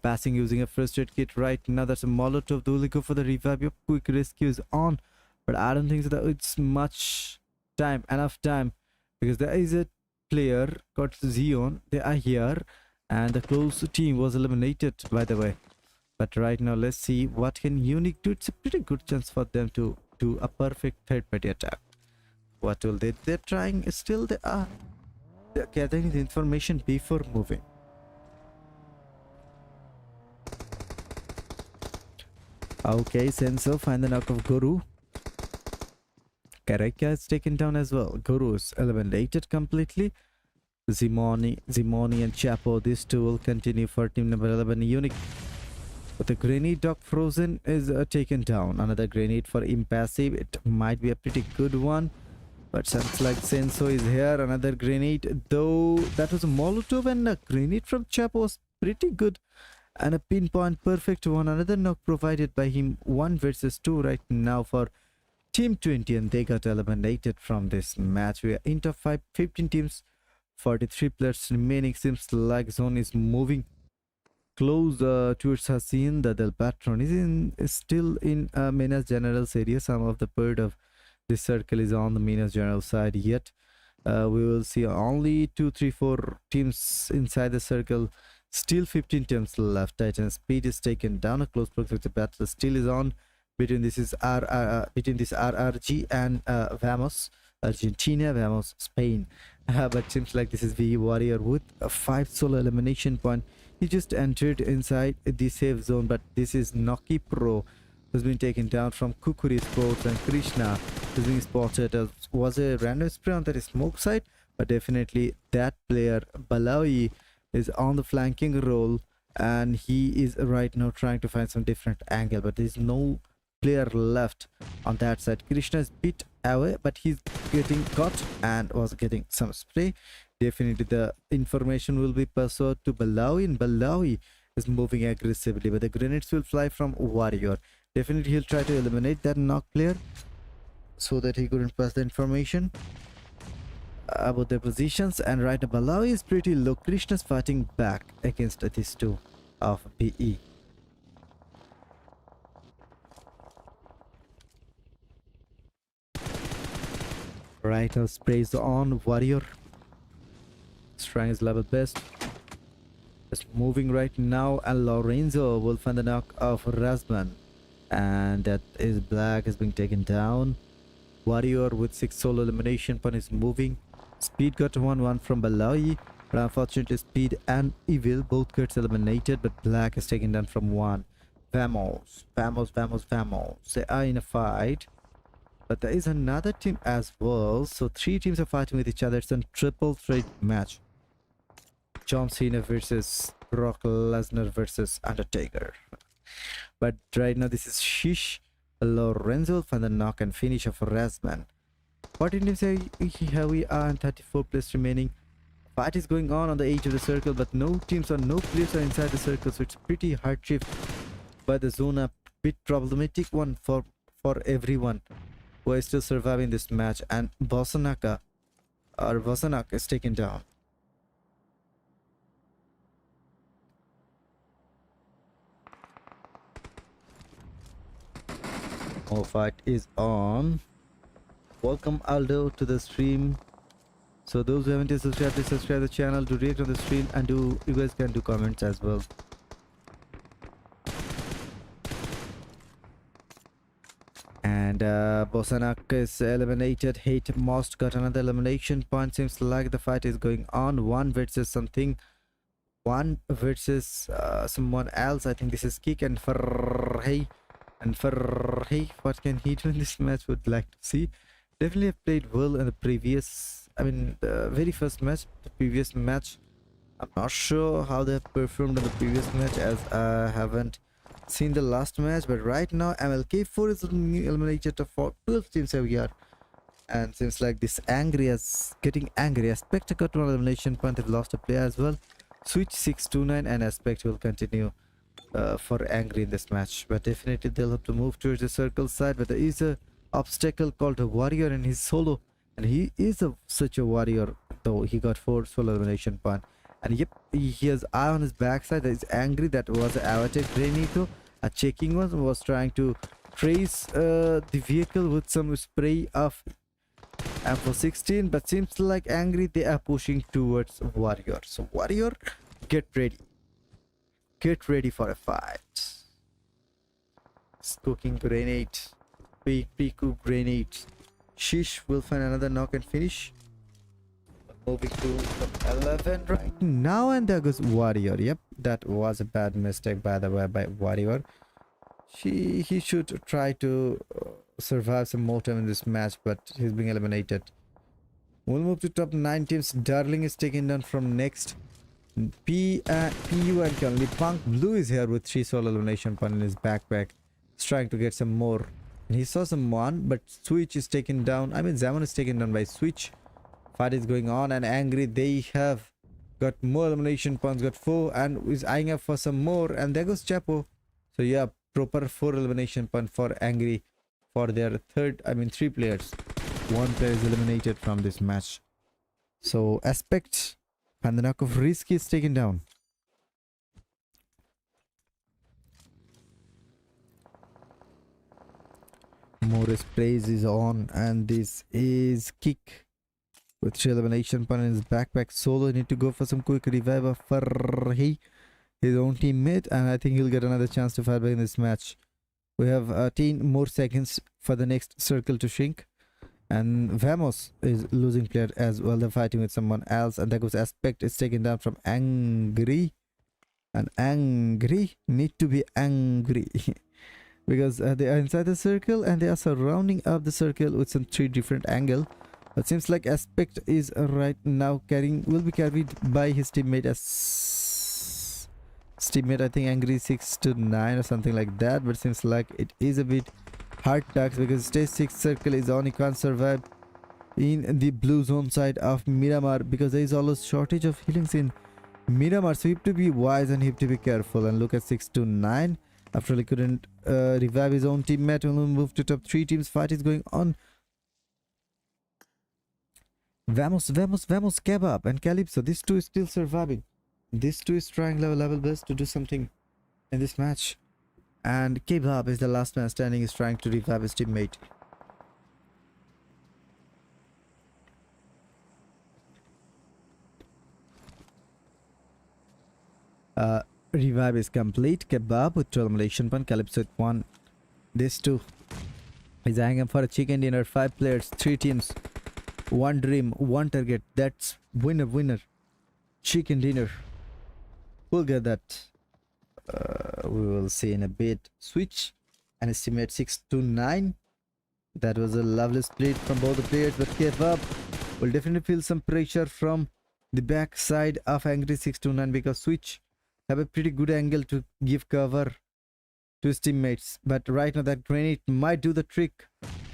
Passing using a first aid kit right now. That's a Molotov. Do we go for the revive? Your quick rescue is on, but I don't think so that it's enough time, because there is a player got Zion. They are here, and the close team was eliminated, by the way. But right now, let's see what can UNIQ do. It's a pretty good chance for them to do a perfect third-party attack. What will they? They're trying. Still, they're gathering the information before moving. Okay, Senso find the knock of Guru. KHUKURI is taken down as well. Guru is eliminated completely. Zimoni and Chapo, these two will continue for team number 11 UNIQ. But the grenade dog frozen is taken down. Another grenade for impassive. It might be a pretty good one. But sounds like Senso is here. Another grenade. Though that was a Molotov, and a grenade from Chapo was pretty good. And a pinpoint perfect one. Another knock provided by him. 1 versus 2 right now for Team 20. And they got eliminated from this match. We are into 15 teams. 43 players remaining. Seems like zone is moving close towards Hassin. The Del Patron is still in Minas General's area. Some of the part of this circle is on the Minas General side yet. We will see only 2, 3, 4 teams inside the circle. Still 15 teams left. Titan Speed is taken down. A close proximity battle still is on between this RRG and Vamos Argentina, Vamos Spain. But seems like this is V Warrior with a 5 solo elimination point. He just entered inside the safe zone, but this is Noki Pro, who's been taken down from KHUKURI Esports, and Krishna is being spotted as was a random spray on that smoke side, but definitely that player Balawi is on the flanking role, and he is right now trying to find some different angle, but there's no player left on that side. Krishna is bit away, but he's getting caught and was getting some spray. Definitely the information will be pursued to Balawi, and Balawi is moving aggressively, but the grenades will fly from Warrior. Definitely he'll try to eliminate that knock player so that he couldn't pass the information about their positions. And right now Balawi is pretty low. Krishna's fighting back against these two of PE. Right now sprays on Warrior. Trying his level best. Just moving right now, and Lorenzo will find the knock of Razman, and that is Black is being taken down. Warrior with 6 solo elimination point is moving. Speed got 1-1 from Balawi, but unfortunately Speed and Evil both gets eliminated, but Black is taken down from 1. Vamos. They are in a fight, but there is another team as well, so 3 teams are fighting with each other. It's a triple threat match. John Cena versus Brock Lesnar versus Undertaker. But right now this is Shish. Lorenzo for the knock and finish of Razman. 14 teams here we are, and 34 players remaining. Fight is going on the edge of the circle, but no teams or no players are inside the circle, so it's pretty hardship by the zone. A bit problematic one for everyone who is still surviving this match. And Bosanaka is taken down. More fight is on. Welcome Aldo to the stream. So those who haven't subscribed, please subscribe the channel, do react on the stream, and you guys can do comments as well. And Bosanak is eliminated. Hate Most got another elimination point. Seems like the fight is going on. 1 versus something. 1 versus someone else. I think this is Kick and Farhey. And Farhey, what can he do in this match? Would like to see. Definitely have played well in the previous, the very first match, the previous match. I'm not sure how they performed in the previous match, as I haven't seen the last match. But right now MLK4 is eliminated for 12 teams here, and seems like this getting angry. Aspect got 1 elimination point. They've lost a player as well. Switch 629, and Aspect will continue for angry in this match, but definitely they'll have to move towards the circle side. But there is a obstacle called a Warrior, and he's solo, and he is such a warrior, though he got 4 solo elimination point. And yep, he has eye on his backside. That is angry. That was an avatar grenade though. A checking one was trying to trace the vehicle with some spray of and for 16, but seems like Angry they are pushing towards Warrior. So Warrior, get ready. Get ready for a fight. Cooking grenade. Pre-cook grenade. Shish will find another knock and finish. Moving to 11 right now, and there goes Warrior. Yep, that was a bad mistake by the way by Warrior. He should try to survive some more time in this match, but he's being eliminated. We'll move to top 9 teams. Darling is taken down from next. PU and only Punk Blue is here with 3 solo elimination point in his backpack. He's trying to get some more. And he saw someone, but Switch is taken down. I mean, Zaman is taken down by Switch. Fight is going on, and Angry they have got more elimination points, got 4, and is eyeing up for some more. And there goes Chapo. So yeah, proper 4 elimination point for Angry for their 3 players. 1 player is eliminated from this match. So Aspect and the knock of Risky is taken down. Morris plays is on, and this is Kick with 3 elimination point in his backpack. Solo need to go for some quick revive of Farhi, his own teammate, and I think he'll get another chance to fight back in this match. We have 10 more seconds for the next circle to shrink, and Vamos is losing player as well. They're fighting with someone else, and that goes Aspect is taken down from Angry, and Angry need to be angry because they are inside the circle and they are surrounding up the circle with some 3 different angles. It seems like Aspect is right now will be carried by his teammate as teammate. I think Angry 6 to 9 or something like that, but seems like it is a bit hard task because stage 6 circle is on. He can't survive in the blue zone side of Miramar because there is always shortage of healings in Miramar, so he have to be wise and he have to be careful. And look at 6 to 9. After all, he couldn't revive his own teammate. We'll move to top 3 teams. Fight is going on. Vamos, Kebab and Calypso. These 2 is still surviving. These 2 is trying level best to do something in this match. And Kebab is the last man standing, is trying to revive his teammate. Revive is complete. Kebab with 2 elimination point. Calypso with 1. These 2 is hanging for a chicken dinner. 5 players, 3 teams. 1 dream, 1 target. That's winner. Chicken dinner. We'll get that. We will see in a bit. Switch and estimate 6 to 9. That was a lovely split from both the players, but Kebab will definitely feel some pressure from the back side of Angry 6 to 9 because Switch have a pretty good angle to give cover to his teammates. But right now that grenade might do the trick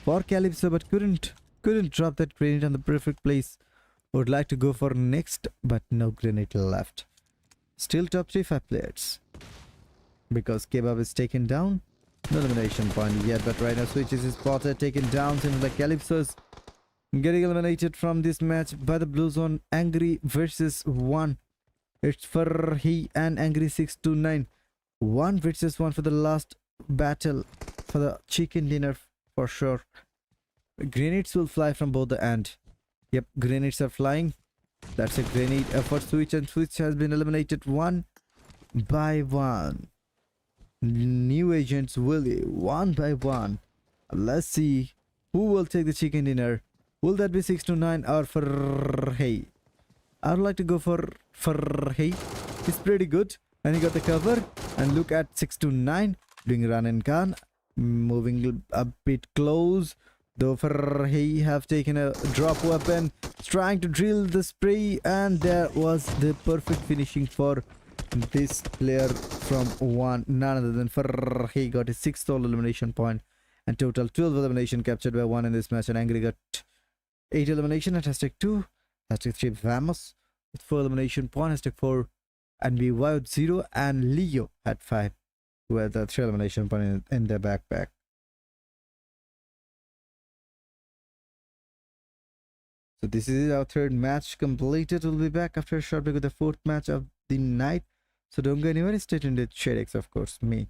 for Calypso, but couldn't drop that grenade on the perfect place. Would like to go for next, but no grenade left. Still top 3-5 players because Kebab is taken down. No elimination point yet, but right now Switch is spotted, taken down. Seems like Calypso is getting eliminated from this match by the blue zone. Angry versus 1. It's for he and Angry 6 to 9. 1 versus 1 for the last battle for the chicken dinner for sure. Grenades will fly from both the end. Yep, grenades are flying. That's a grenade for Switch, and Switch has been eliminated 1 by 1. New agents will 1 by 1. Let's see who will take the chicken dinner. Will that be 6 to 9 or for hey? I would like to go for hey. He's pretty good and he got the cover. And look at 6 to 9 doing run and gun, moving a bit close. Though Farhi have taken a drop weapon, trying to drill the spray, and there was the perfect finishing for this player from 1, none other than Farhi. Got his 6th solo elimination point and total 12 elimination captured by 1 in this match. And Angry got 8 elimination at hashtag 2, hashtag 3 Vamos with 4 elimination point, hashtag 4 and BY with 0, and Leo had 5 with a 3 elimination point in their backpack. So this is our 3rd match completed. We'll be back after a short break with the 4th match of the night. So don't go anywhere. Stay tuned with Shadex, of course, me.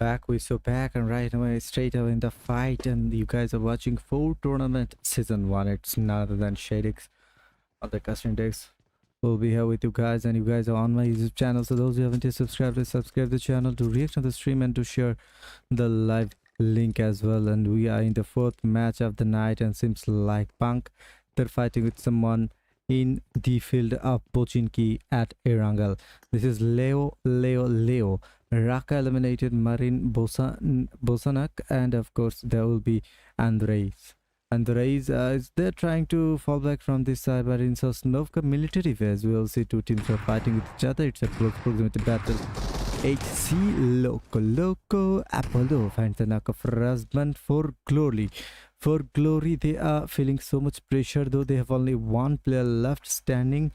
we're so back, and right away, straight away in the fight. And you guys are watching 4 tournament season 1. It's none other than Shadex on the custom decks. We'll be here with you guys, and you guys are on my YouTube channel. So those who haven't yet subscribed, to subscribe the channel, to react on the stream, and to share the live link as well. And we are in the 4th match of the night, and seems like Punk, they're fighting with someone in the field of Pochinki at Erangel. This is Leo. Raka eliminated Marin Bosanak, and of course there will be Andres. They're trying to fall back from this side, but in Sosnovka military phase, we will see 2 teams are fighting with each other. It's a close proximity battle. HC Loco Apollo finds the knock of husband for Glory. For Glory, they are feeling so much pressure, though they have only 1 player left standing,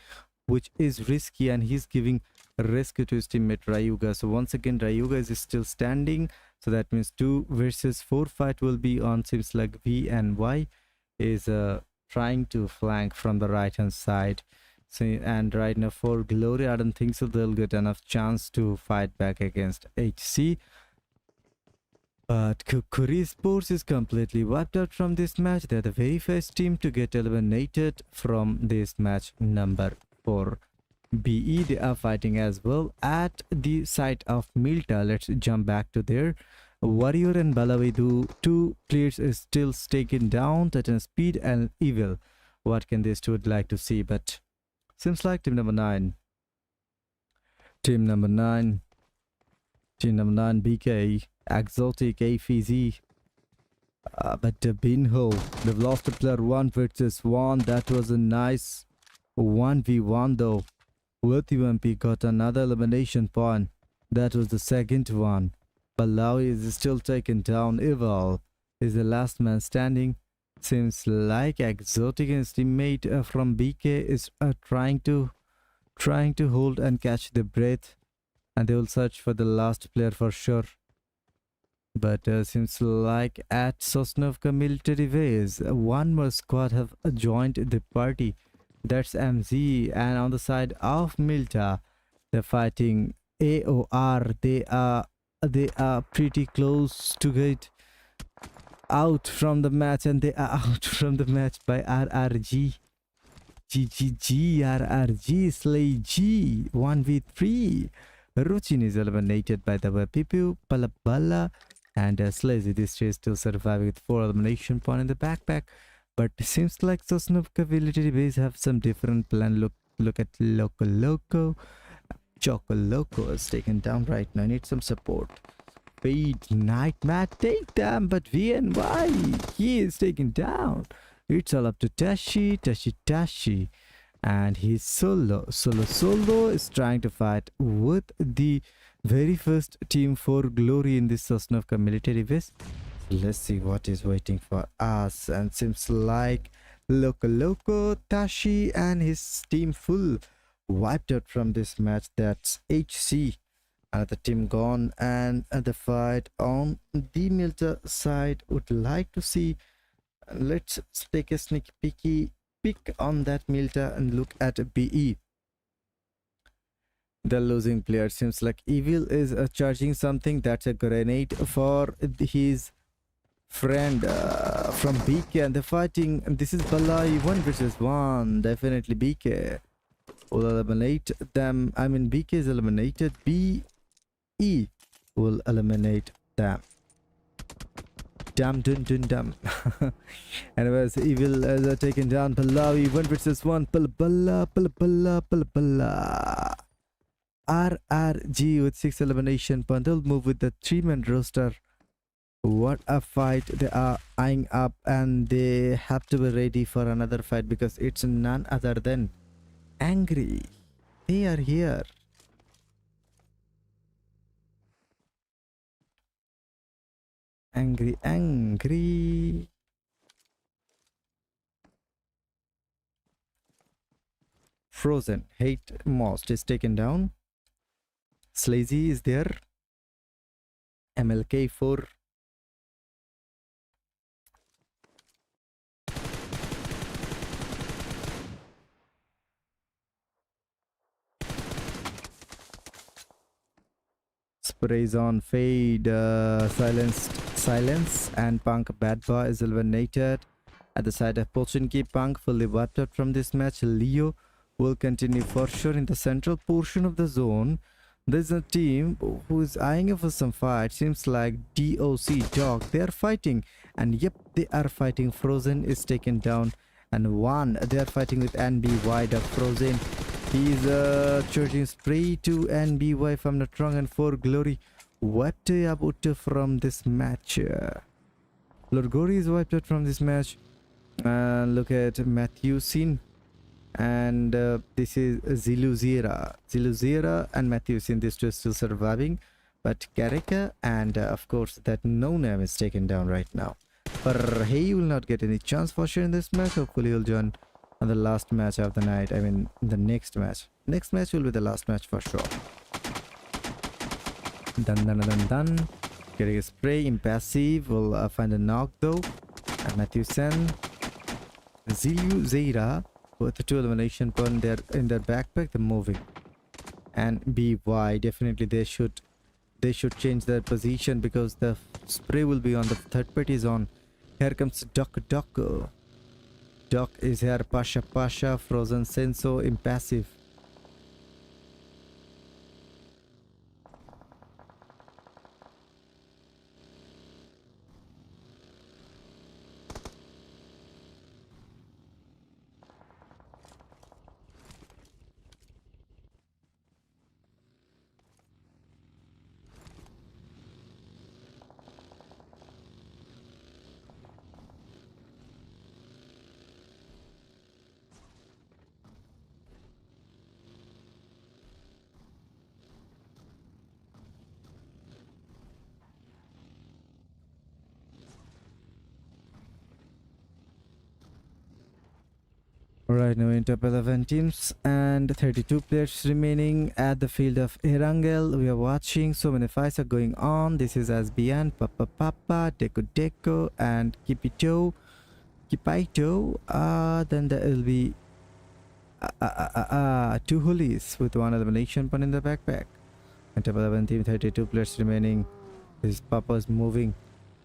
which is risky, and he's giving rescue to his teammate Ryuga. So once again, Ryuga is still standing, so that means 2 versus 4 fight will be on. Seems like V and Y is trying to flank from the right hand side. So, and right now for Glory, I don't think so they'll get enough chance to fight back against HC. But KHUKURI Esports is completely wiped out from this match. They're the very first team to get eliminated from this match number 4. BE, they are fighting as well at the site of Milta. Let's jump back to there. Warrior and Balavidu, 2 players is still taken down. Titan Speed and Evil. What can these 2 would like to see? But seems like team number 9, BK, Exotic, AFZ, but Binho, they've lost a player 1 versus 1. That was a nice 1v1 though. With UMP got another elimination point. That was the 2nd one. Balawi is still taken down. Evil is the last man standing. Seems like Exotic and his teammate from BK is trying to hold and catch the breath, and they will search for the last player for sure. But seems like at Sosnovka military base, 1 more squad have joined the party. That's MZ, and on the side of Milta, they're fighting AoR. They are pretty close to get out from the match, and they are out from the match by RRG. GGG, RRG, Slay G, 1v3. Ruchin is eliminated by the Pipu, Palabala, and Slazy. This is still surviving with 4 elimination points in the backpack. But it seems like Sosnovka military base have some different plan. Look at Loco. Choco Loco is taken down right now. Need some support. Fade Nightmare take them, but VNY, he is taken down. It's all up to Tashi, and he's solo is trying to fight with the very first team for Glory in this Sosnovka military base. Let's see what is waiting for us, and seems like Loco Tashi and his team full wiped out from this match. That's HC, another team gone, and the fight on the Milta side would like to see. Let's take a sneak peek on that Milta and look at BE. The losing player seems like Evil is charging something. That's a grenade for his friend from BK, and they're fighting. This is Balai 1 versus 1. Definitely BK will eliminate them. I mean, BK is eliminated. BE will eliminate them. Dum. Anyways, Evil is taken down. Pallavi 1 versus 1. Palla. RRG with 6 elimination points. They'll move with the 3-man roster. What a fight. They are eyeing up, and they have to be ready for another fight, because it's none other than Angry. They are here. Angry. Frozen Hate Most is taken down. Slazy is there. MLK4. sprays on Fade, silence, and Punk Bad Boy is eliminated. At the side of Pochinki, Punk fully wiped out from this match. Leo will continue for sure in the central portion of the zone. There's a team who is eyeing up for some fight. Seems like DOC Dog. They are fighting, and yep, they are fighting. Frozen is taken down, and one they are fighting with NBY. The Frozen, he's charging spray to NBY if I'm not wrong, and for Glory wiped out from this match. Lord Glory is wiped out from this match. Look at Matthew Sin, and this is Ziluzera and Matthew Sin. These two are still surviving, but Karika and of course that no name is taken down right now. But he will not get any chance for sure in this match. Hopefully he'll join on the last match of the night. I mean the next match. Next match will be the last match for sure. Done. Getting a spray, impassive. Will find a knock though. And Matthew Sen, Zilu Zaira with the 2 elimination point there in their backpack. They're moving. And BY, definitely they should change their position because the spray will be on the third party zone. Here comes Doc. Doc is here. Pasha, Frozen, Senso, impassive. Alright, now in top 11 teams and 32 players remaining at the field of Erangel. We are watching so many fights are going on. This is Asbian, Papa, Deco, and Kipaito. Then there will be 2 hoolies with 1 elimination point in the backpack. And top 11 team, 32 players remaining. This Papa's moving,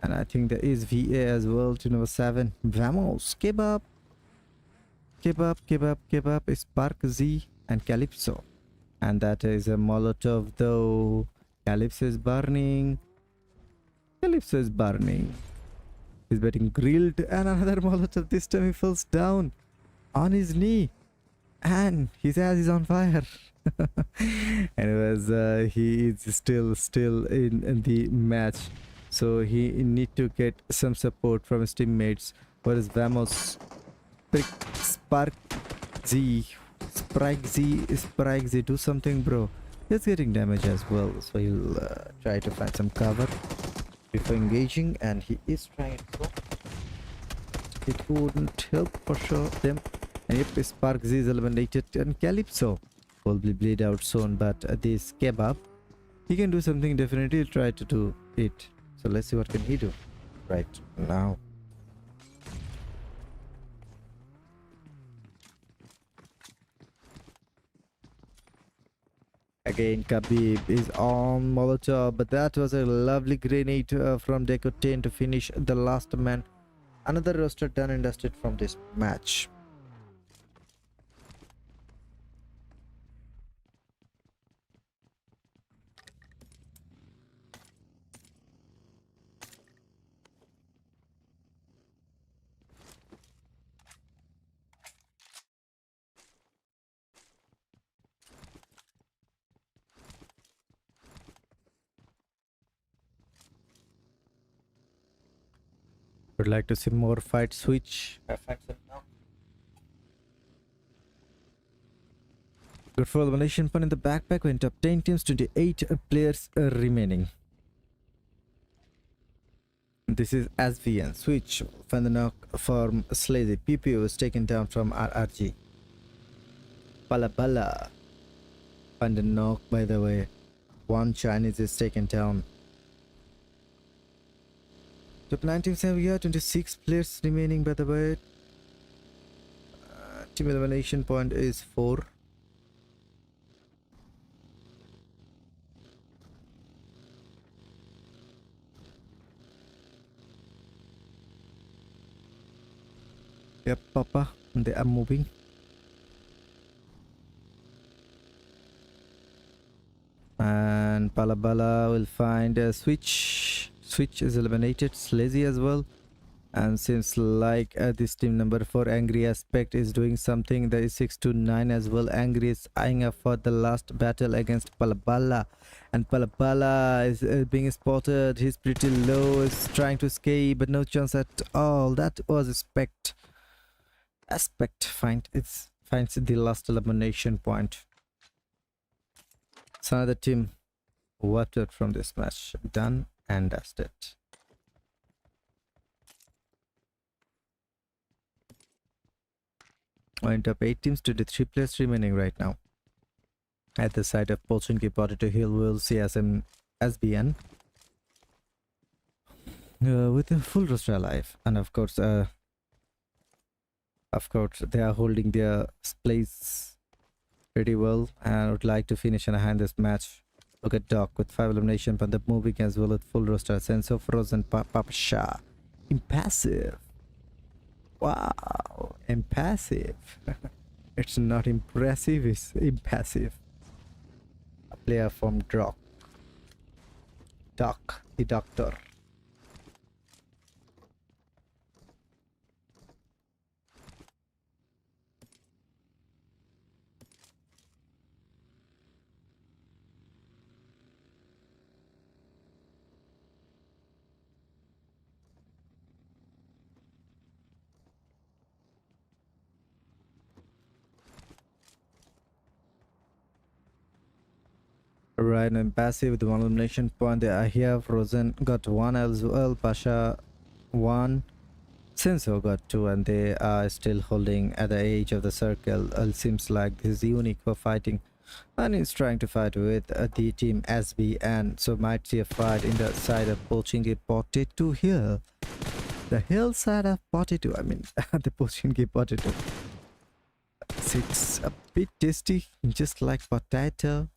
and I think there is VA as well to number 7. Vamos, Kebab, Spark Z and Calypso, and that is a Molotov though. Calypso is burning. He's getting grilled, and another Molotov. This time he falls down on his knee and his ass is on fire. Anyways, he is still in the match, so he need to get some support from his teammates. Whereas Vamos, Sprike Z, do something, bro. He's getting damage as well, so he'll try to find some cover before engaging, and he is trying to. It wouldn't help for sure them. And yep, Spark Z is eliminated, and Calypso will be bleed out soon. But this Kebab, he can do something. Definitely he'll try to do it. So let's see what can he do right now. Again, Khabib is on Molotov, but that was a lovely grenade from Deco 10 to finish the last man. Another roster done and dusted from this match. Would like to see more fight switch. Good for elimination point in the backpack when top 10 teams, 28 players remaining. This is SVN switch. Find the knock from Slazy. PPO was taken down from RRG. Bala. Find the knock, by the way. 1 Chinese is taken down. Top 9 teams have here 26 players remaining, by the way. Team elimination point is 4. . Yep, Papa. They are moving. And Palabala will find a switch. Switch is eliminated. Slazy as well. And seems like this team number 4 Angry Aspect is doing something. There is 6 to 9 as well. Angry is eyeing up for the last battle against Palabala. And Palabala is being spotted. He's pretty low. Is trying to escape, but no chance at all. That was Aspect. Aspect finds the last elimination point. So another team wiped out from this match. Done and dusted. On top 8 teams to the 3 players remaining right now. At the side of Pochinki Potato Hill, we'll see SBN with a full roster alive, and of course they are holding their place pretty well and would like to finish in hand this match. Look at Doc with 5 elimination, but the moving as well with full roster. Sense of Frozen Papasha. Impassive. Wow, impassive. It's not impressive, it's impassive. A player from Doc, the doctor. Right, and passive with 1 elimination point. They are here. Frozen got 1 as well. Pasha 1. Senso got 2, and they are still holding at the edge of the circle. Seems like this is UNIQ for fighting, and he's trying to fight with the team SBN. So might see a fight in the side of Pochinki Potato Hill. The hillside of Potato. I mean, the Pochinki Potato. It's a bit tasty, just like potato.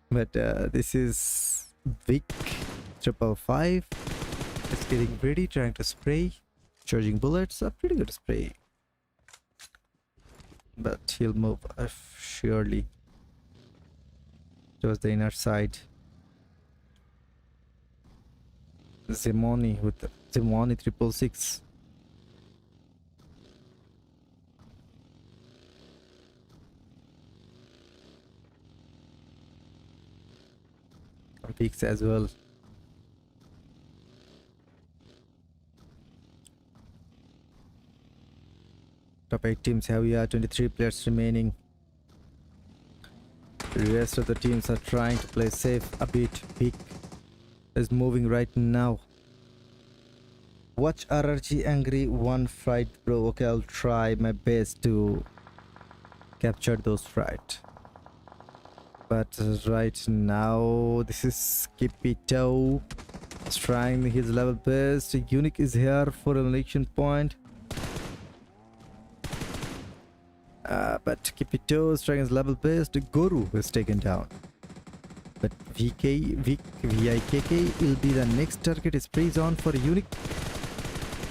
But this is Vic 555. It's getting ready, trying to spray, charging bullets. A pretty good spray, but he'll move surely towards the inner side. Zimoni with Zimoni 666. Peaks as well. Top 8 teams have 23 players remaining. The rest of the teams are trying to play safe a bit. Peak is moving right now. Watch RRG Angry 1 fright, bro. Okay, I'll try my best to capture those fright. But right now, this is Kipito. He's trying his level best. UNIQ is here for elimination point. But Kipito is trying his level best. Guru is taken down. But VIKK will be the next target. Is praise on for UNIQ.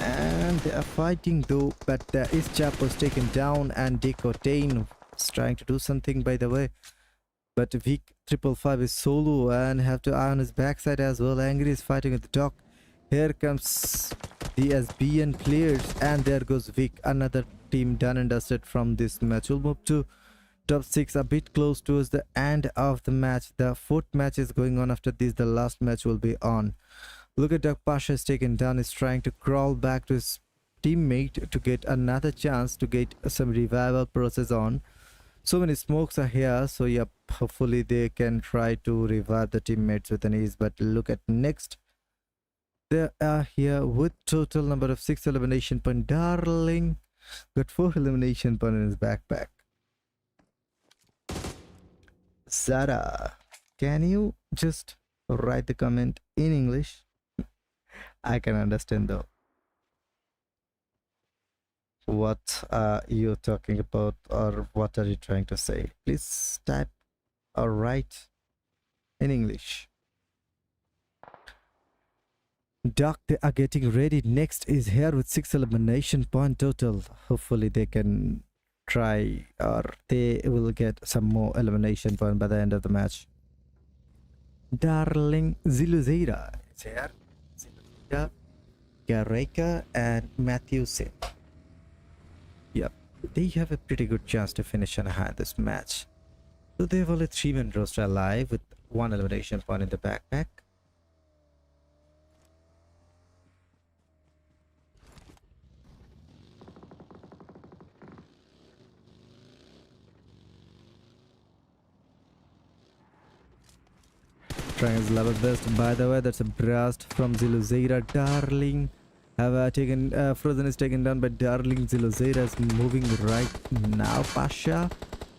And they are fighting though. But Ischap was taken down, and Decotain is trying to do something, by the way. But Vic 555 is solo and have to eye on his backside as well. Angry is fighting at the dock. Here comes the SBN players, and there goes Vic. Another team done and dusted from this match. We'll move to top 6, a bit close towards the end of the match. The 4th match is going on after this. The last match will be on. Look at Doc Pasha is taken down. He's trying to crawl back to his teammate to get another chance to get some revival process on. So many smokes are here, so yep, hopefully they can try to revive the teammates with an ease. But look at next, they are here with total number of 6 elimination point. Darling got 4 elimination point in his backpack. Zara, can you just write the comment in English? I can understand though. What are you talking about, or what are you trying to say? Please type or write in English. Duck, they are getting ready. Next is here with 6 elimination point total. Hopefully they can try, or they will get some more elimination point by the end of the match. Darling Ziluzeira is here. Ziluzeira, Gareka, and Matthew Sim. Yep, they have a pretty good chance to finish on high this match. So they have only 3-man roster alive with 1 elimination point in the backpack. Trying his level best. By the way, that's a blast from Ziluzeira. Darling have taken Frozen is taken down by Darling. Ziluzeira is moving right now. Pasha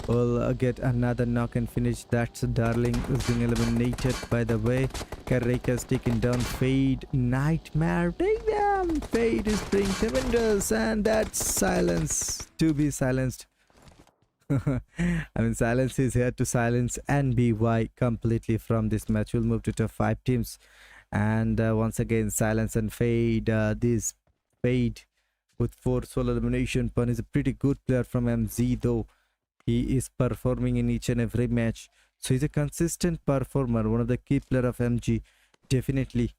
will get another knock and finish. That's Darling is being eliminated. By the way, Kareka is taken down. Fade Nightmare. Damn, Fade is being tremendous, and that's Silence to be silenced. I mean, Silence is here to silence NBY completely from this match. We'll move to top 5 teams. And once again, Silence and Fade. This Fade with 4 solo elimination point is a pretty good player from MZ, though. He is performing in each and every match. So he's a consistent performer, one of the key player of MG. Definitely,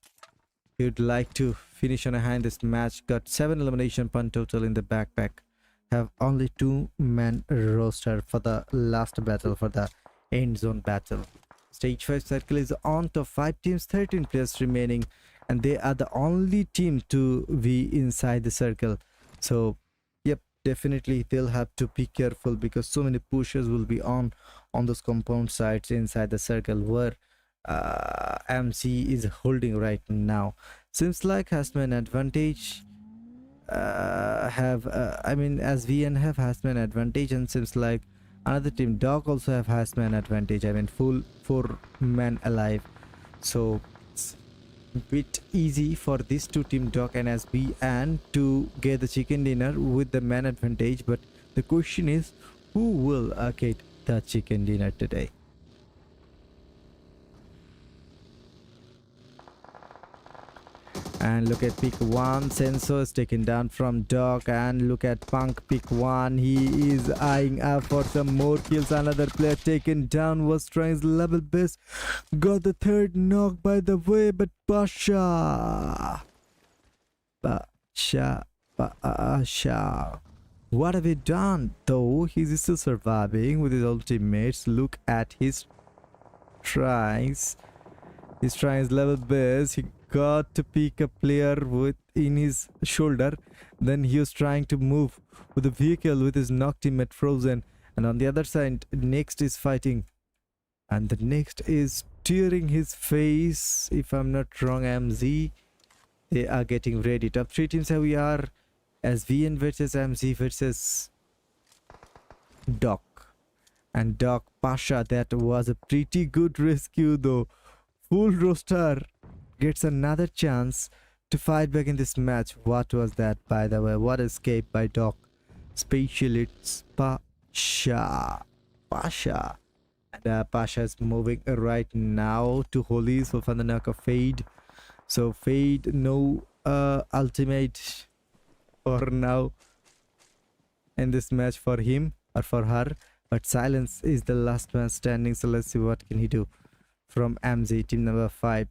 he would like to finish on a high in this match. Got 7 elimination point total in the backpack. Have only 2-man roster for the last battle, for the end zone battle. Stage 5 circle is on top 5 teams, 13 players remaining, and they are the only team to be inside the circle. So yep, definitely they'll have to be careful, because so many pushers will be on those compound sites inside the circle where MC is holding right now. Seems like Hasman advantage. I mean, as VN have Hasman advantage, and seems like another team Dog also have Hasman advantage. I mean, full 4-man alive, so it's a bit easy for these two team Dog and SB and to get the chicken dinner with the man advantage. But the question is, who will get the chicken dinner today? And look at pick 1, Sensor is taken down from Doc, and look at Punk pick 1. He is eyeing up for some more kills. Another player taken down was trying his level best. Got the 3rd knock by the way, but Pasha. What have he done? Though he's still surviving with his old teammates. Look at his tries. He's trying his level best. He got to pick a player with in his shoulder. Then he was trying to move with the vehicle with his knocked teammate Frozen. And on the other side, next is fighting. And the next is tearing his face. If I'm not wrong, MZ. They are getting ready. Top 3 teams here we are. As VN versus MZ versus Doc. And Doc Pasha. That was a pretty good rescue though. Full roster gets another chance to fight back in this match. What was that, by the way? What escape by Doc? Specialist Pasha. And Pasha is moving right now to Holies for the knock of Fade. So Fade, no ultimate for now in this match for him or for her. But Silence is the last man standing. So let's see what can he do from MZ, team number 5.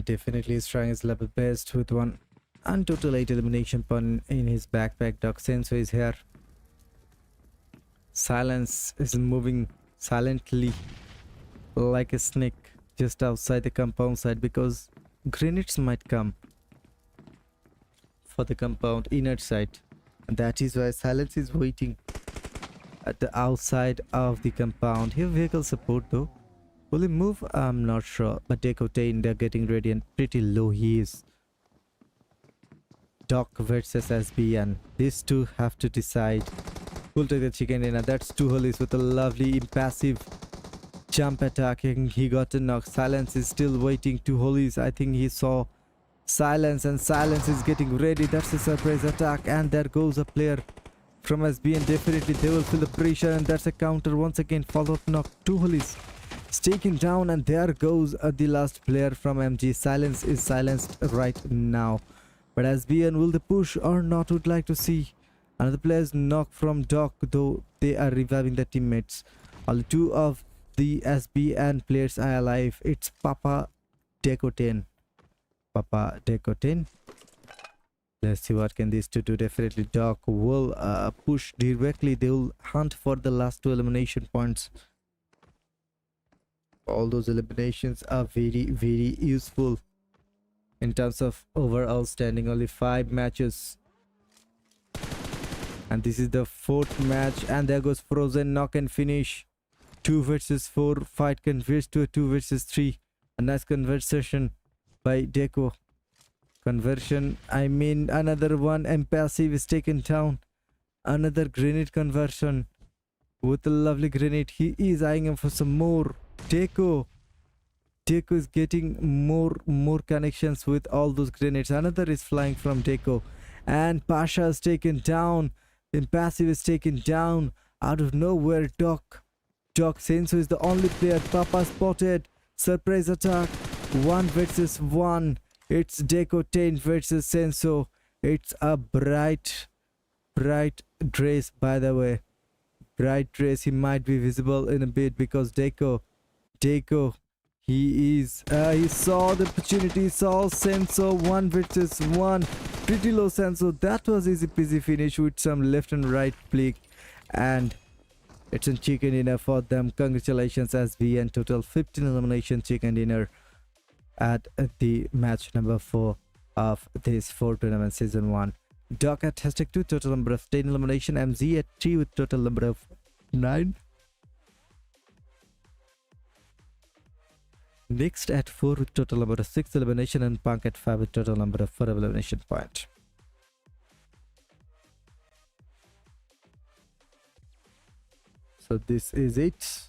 Definitely is trying his level best with 1 and total 8 elimination point in his backpack. Doc Sensor is here. Silence is moving silently like a snake just outside the compound side, because grenades might come for the compound inner side. And that is why Silence is waiting at the outside of the compound. Here vehicle support though. Will he move? I'm not sure. But Decotain, they're getting ready, and pretty low he is. Doc versus SB, and these two have to decide who'll take the chicken dinner. That's 2 Holies with a lovely impassive jump attack. He got a knock. Silence is still waiting. 2 Holies. I think he saw Silence, and Silence is getting ready. That's a surprise attack, and there goes a player from SB, and definitely they will feel the pressure, and that's a counter once again. Follow-up knock. 2 Holies. It's taken down, and there goes the last player from MG. Silence is silenced right now. But SBN, will they push or not? Would like to see. Another player's knock from Doc, though they are reviving their teammates. Only 2 of the SBN players are alive. It's Papa Decoten. Papa Decoten. Let's see what can these two do. Definitely Doc will push directly. They will hunt for the last 2 elimination points. All those eliminations are very useful in terms of overall standing. Only 5 matches. And this is the 4th match. And there goes Frozen. Knock and finish. 2 versus 4. Fight converts to a 2 versus 3. A nice conversion by Deco. Conversion, I mean another one. Impassive is taken down. Another grenade conversion with a lovely grenade. He is eyeing him for some more. Deco is getting more connections with all those grenades. Another is flying from Deco. And Pasha is taken down. Impassive is taken down. Out of nowhere, Doc Senso is the only player. Papa spotted. Surprise attack. 1 versus 1. It's Deco 10 versus Senso. It's a bright race, by the way. Bright race. He might be visible in a bit because Deco, he saw the opportunity, saw Senso 1 versus 1. Pretty low Senso. That was easy peasy finish with some left and right flick. And it's a chicken dinner for them. Congratulations, SVN. Total 15 elimination chicken dinner at the match number 4 of this 4 tournament season 1. Doc at hashtag 2, total number of 10 elimination. MZ at 3 with total number of 9. Next at 4 with total number of 6 elimination, and Punk at 5 with total number of 4 elimination point. So this is it.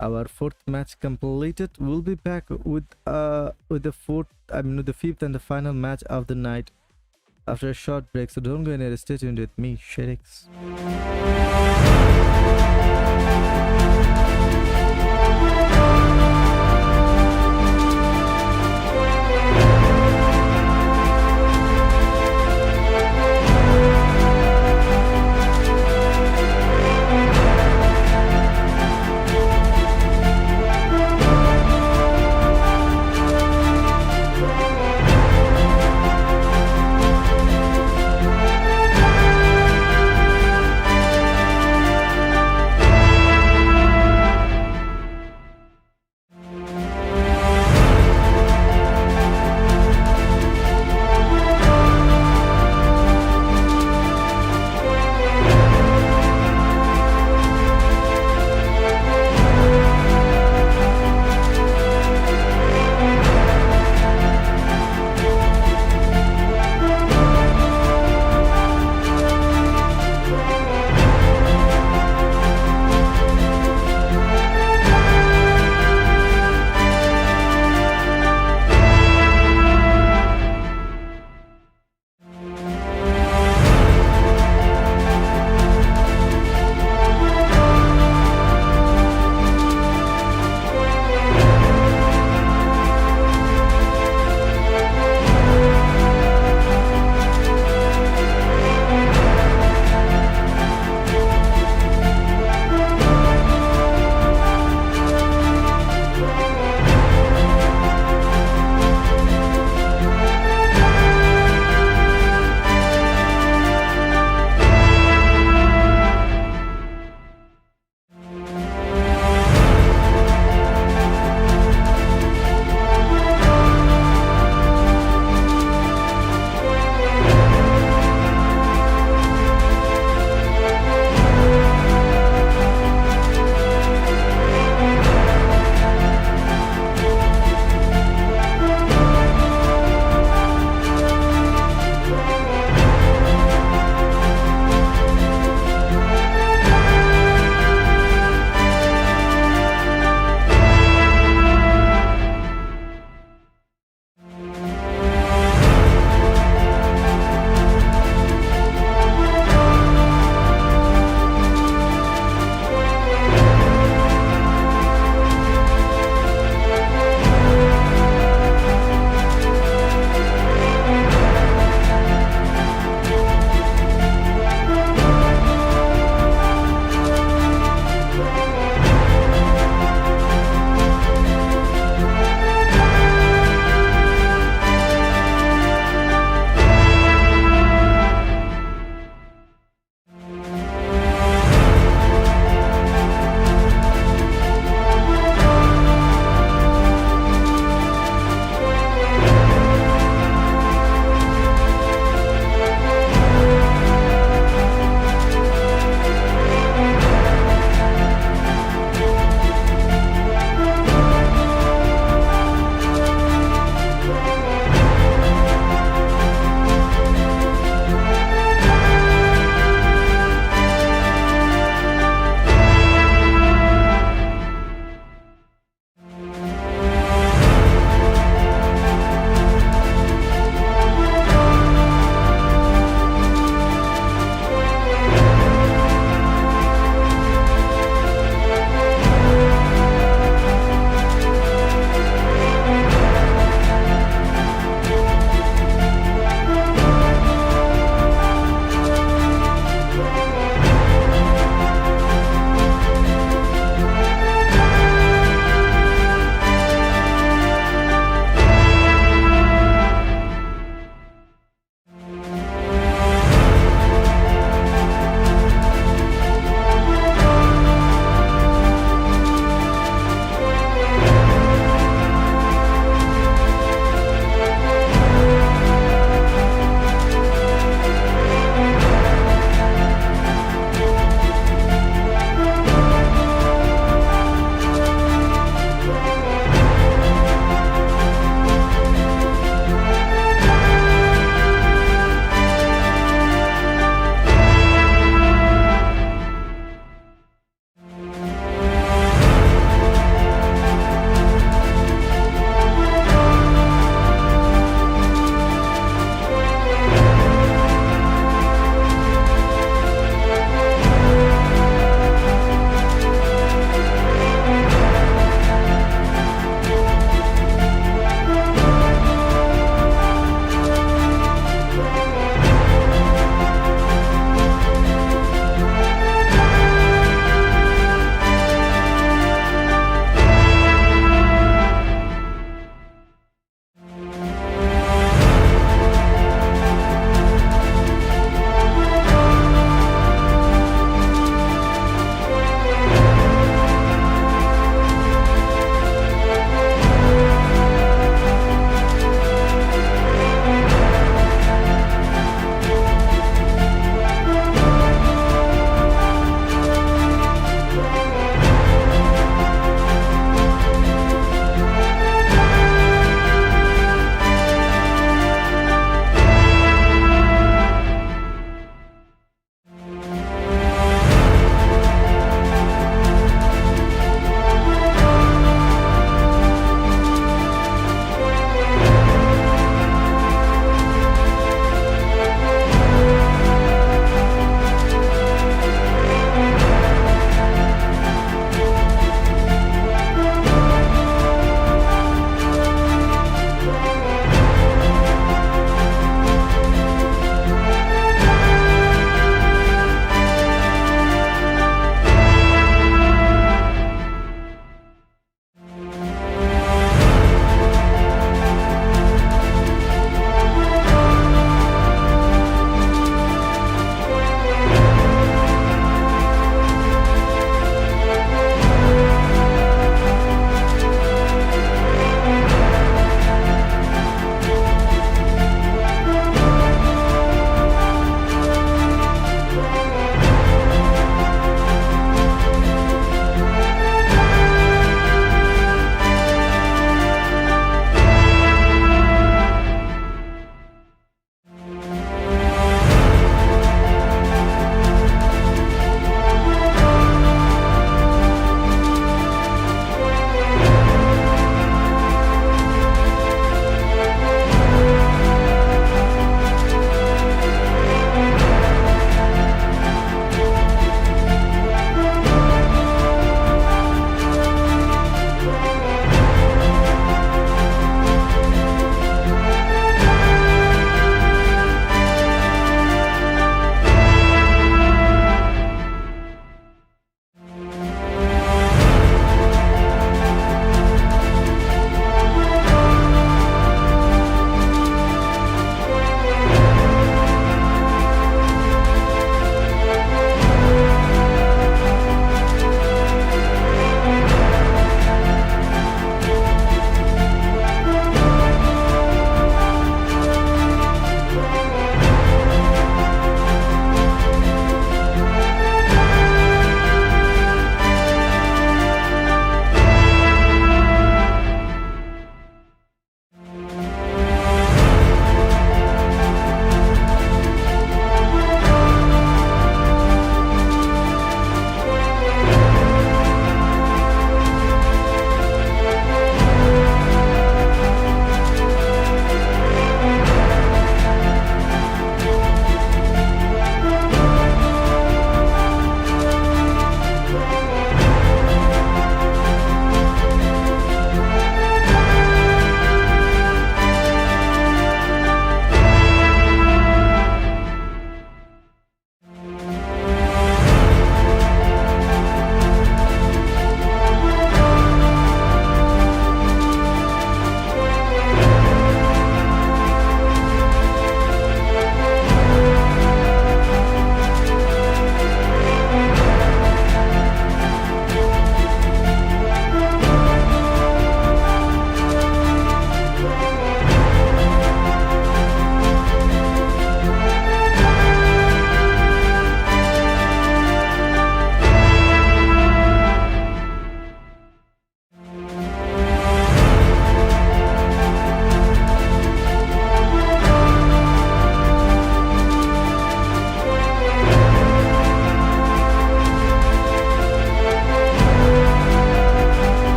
Our 4th match completed. We'll be back with the 5th and the final match of the night after a short break. So don't go anywhere. Stay tuned with me, Shadex.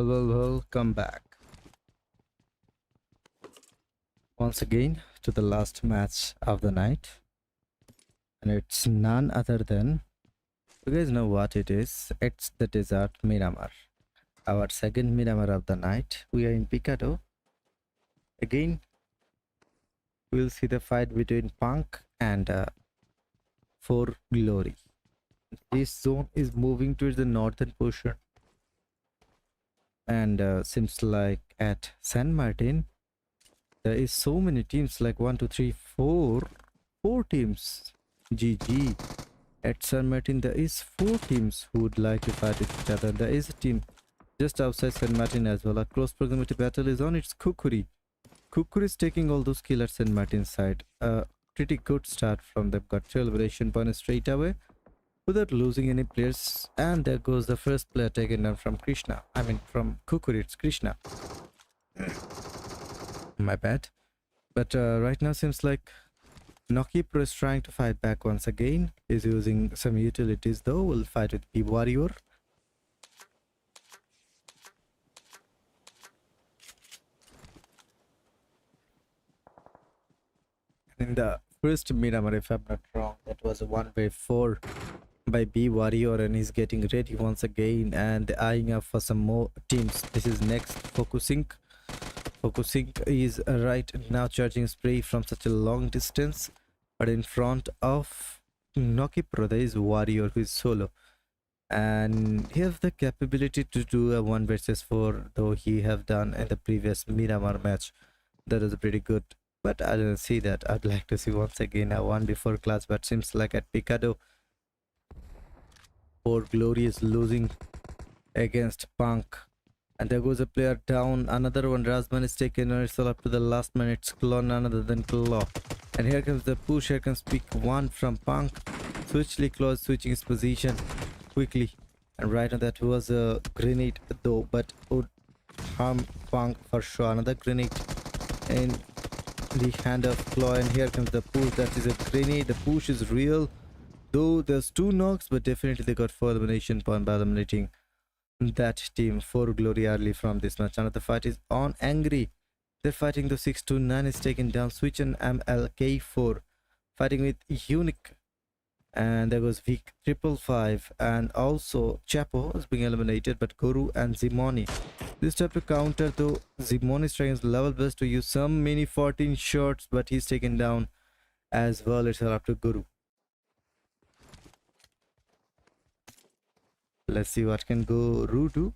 Well, come back once again to the last match of the night, and it's none other than, you guys know what it is. It's the desert Miramar, our second Miramar of the night. We are in Picado again. We'll see the fight between Punk and For Glory. This zone is moving towards the northern portion, and seems like at San Martin there is so many teams, like 4 teams. GG. At San Martin there is 4 teams who would like to fight with each other. There is a team just outside San Martin as well. A close proximity battle is on. It's KHUKURI. KHUKURI is taking all those kills at San Martin's side. A pretty good start from them. Got celebration point straight away without losing any players. And there goes the first player taken down from Krishna. I mean from KHUKURI, it's Krishna. My bad. But right now seems like Noki Pro is trying to fight back once again. He's using some utilities though. We'll fight with B Warrior. In the first Miramar, if I'm not wrong, that was a 1v4 by B Warrior, and he's getting ready once again and eyeing up for some more teams. This is next Focusing. Focusing is right now charging spray from such a long distance, but in front of Noki Pro there is Warrior who is solo, and he has the capability to do a 1 versus 4, though he have done in the previous Miramar match. That is pretty good, but I don't see that. I'd like to see once again a 1v4 class, but seems like at Picado For Glory is losing against Punk. And there goes a player down. Another one, Razman is taken, and it's all up to the last man. It's Claw, none other than Claw. And here comes the push. Here comes pick 1 from Punk. Switchly Claw switching his position quickly. And right now that was a grenade though, but would harm Punk for sure. Another grenade in the hand of Claw, and here comes the push. That is a grenade. The push is real, though there's 2 knocks, but definitely they got 4 elimination point by eliminating that team. For Glory early from this match. Another fight is on. Angry, they're fighting. The 629 is taken down. Switch and MLK4 fighting with UNIQ, and there goes Vic 555, and also Chapo is being eliminated, but Guru and Zimoni. This type to counter though. Zimoni is trying his level best to use some mini 14 shots, but he's taken down as well. It's all up to Guru. Let's see what can Guru do.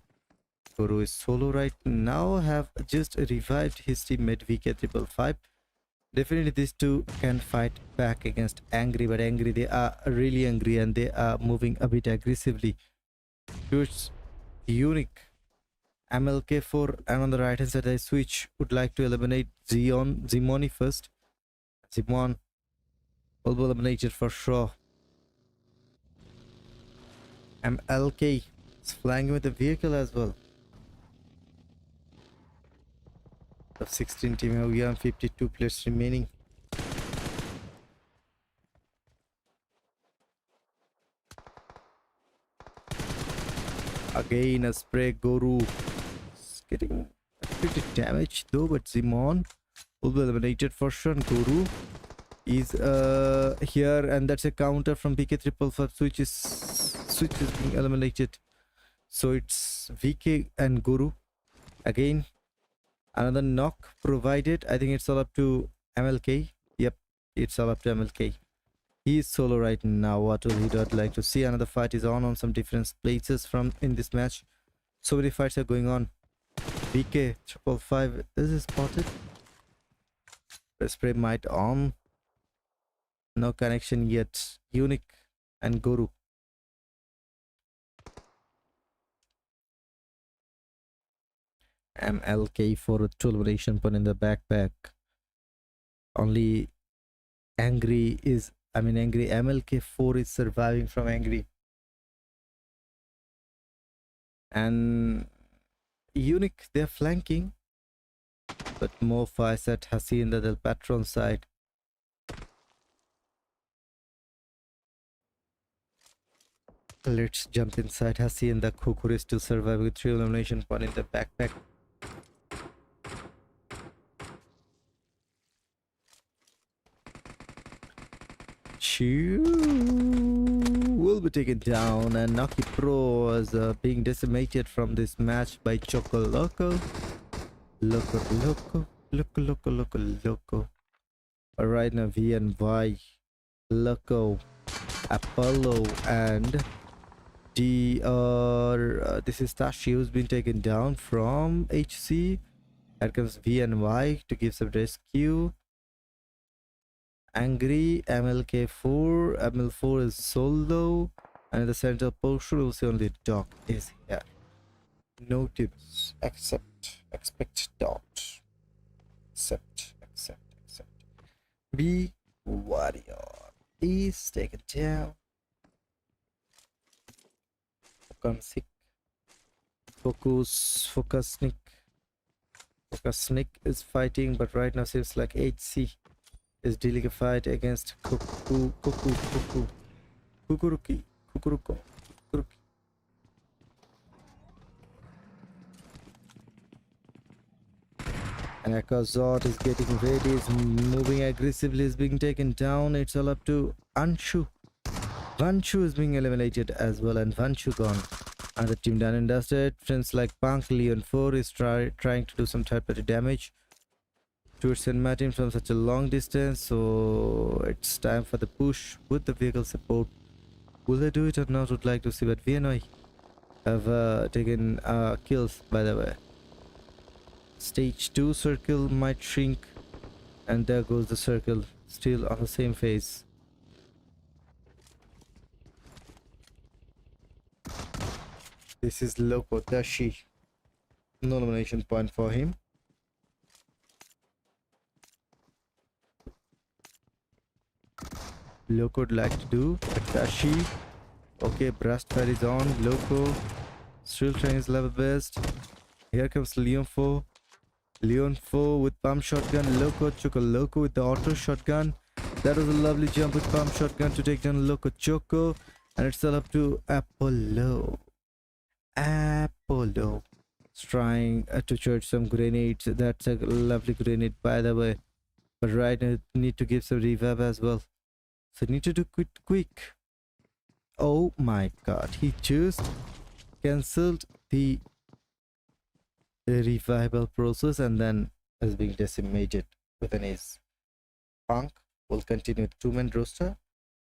Guru is solo right now. Have just revived his teammate VK 555. Definitely these two can fight back against Angry, but Angry, they are really angry and they are moving a bit aggressively towards UNIQ. MLK4, and on the right hand side I switch would like to eliminate Zimoni first. Zimon will be eliminated for sure. MLK is flying with the vehicle as well. Of 16 team, we have 52 players remaining. Again a spray. Guru is getting pretty damage though, but Zimon will be eliminated for sure. And Guru is here, and that's a counter from VK 555. Switch is being eliminated, so it's VK and Guru again. Another knock provided. I think it's all up to MLK. Yep, it's all up to MLK. He is solo right now. What will he do? I'd like to see. Another fight is on some different places from in this match. So many fights are going on. VK 555 is spotted. Spray might on. No connection yet. UNIQ and Guru. MLK for a 2 elimination point in the backpack. Only Angry is, Angry MLK4 is surviving from Angry. And UNIQ, they're flanking, but more fights at Hacienda del Patron side. Let's jump inside. Hasi and the KHUKURI still survive with 3 elimination point in the backpack. Shoo will be taken down, and Naki Pro is being decimated from this match by Choco Loco. Loco. Alright, now V and Y, Loco, Apollo, and this is Tashi who's been taken down from HC. Here comes V and Y to give some rescue. Angry, MLK4, ML4 is solo, and in the center portion we'll see only Doc is here. No tips, expect dot. Accept. B Warrior is taken down. Focus Nick is fighting, but right now seems like HC is dealing a fight against Kukuruki. And Akazot is getting ready, is moving aggressively, is being taken down. It's all up to Anshu. Vanshu is being eliminated as well, and Vanshu gone. And the team done and dusted. Friends like Punk, Leon 4 is trying to do some third-party damage towards St. Martin from such a long distance. So it's time for the push with the vehicle support. Will they do it or not? Would like to see, but VNI have taken kills, by the way. Stage 2 circle might shrink, and there goes the circle, still on the same phase. This is Loco Dashi. No elimination point for him. Loco would like to do Dashi. Okay, Blast Fire is on. Loco still trying his level best. Here comes Leon 4. Leon 4 with pump shotgun. Loco Choco Loco with the auto shotgun. That was a lovely jump with pump shotgun to take down Loco Choco. And it's all up to Apollo. It's trying to charge some grenades. That's a lovely grenade, by the way. But right now need to give some revive as well. So need to do quick. Oh my god, he just cancelled the revival process and then is being decimated with an ace. Punk will continue with 2-man roster,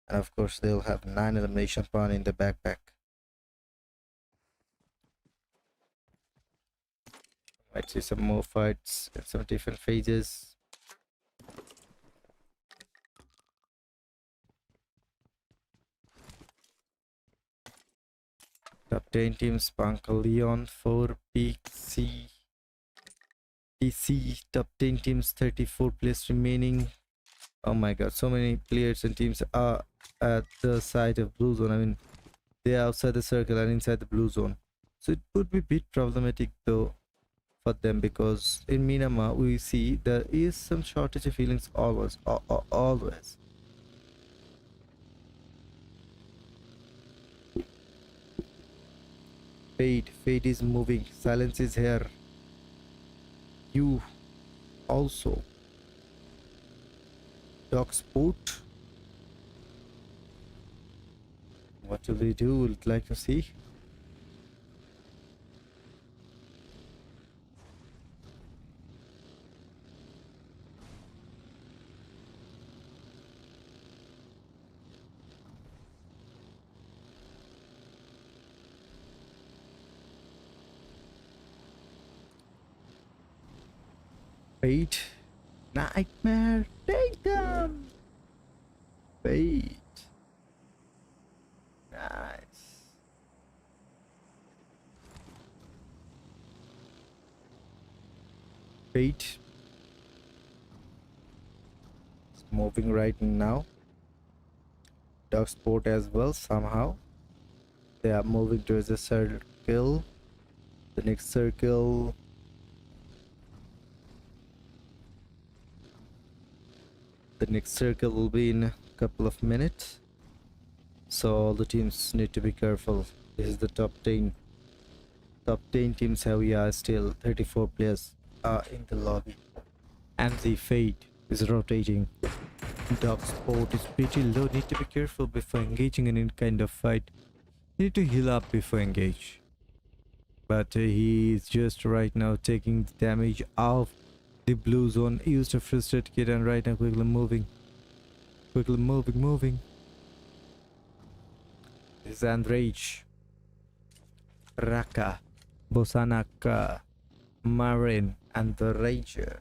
and of course they'll have 9 elimination points in the backpack. Might see some more fights in some different phases. Top 10 teams: Punk, Leon 4, PC. Top 10 teams, 34 players remaining. Oh my god, so many players and teams are at the side of blue zone. I mean, they are outside the circle and inside the blue zone. So it would be a bit problematic though for them, because in Miramar we see there is some shortage of healings always. Always. Fade is moving. Silence is here. You also. Dog Sport. What will they do? Would like to see. Fate. Nightmare. Take them. Fate. Nice. Fate. It's moving right now. Dog Sport as well somehow. They are moving towards the circle. The next circle. The next circle will be in a couple of minutes. So all the teams need to be careful. This is the top 10. Top 10 teams have we are still 34 players are in the lobby. And the fate is rotating. Dog sport is pretty low. Need to be careful before engaging in any kind of fight. Need to heal up before engage. But he is just right now taking the damage of the blue zone. Used a frustrated kid and right now quickly moving. Moving. This is RRAGE. Raka, Bosanaka, Marin, and the Rager.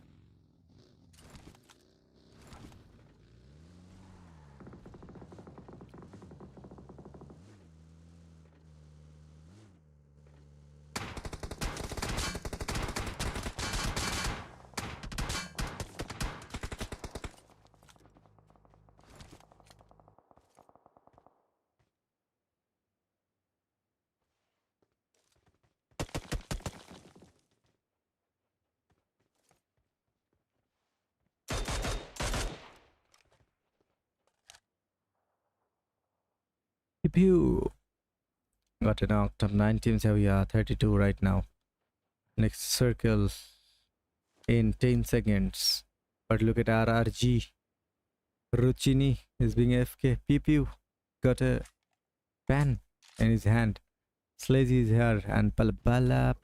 Pew. Got a knock. Top 9 teams have we are 32 right now. Next circle in 10 seconds. But look at RRG. Ruchini is being FK. Pew got a pen in his hand. Slazy is here and palabala.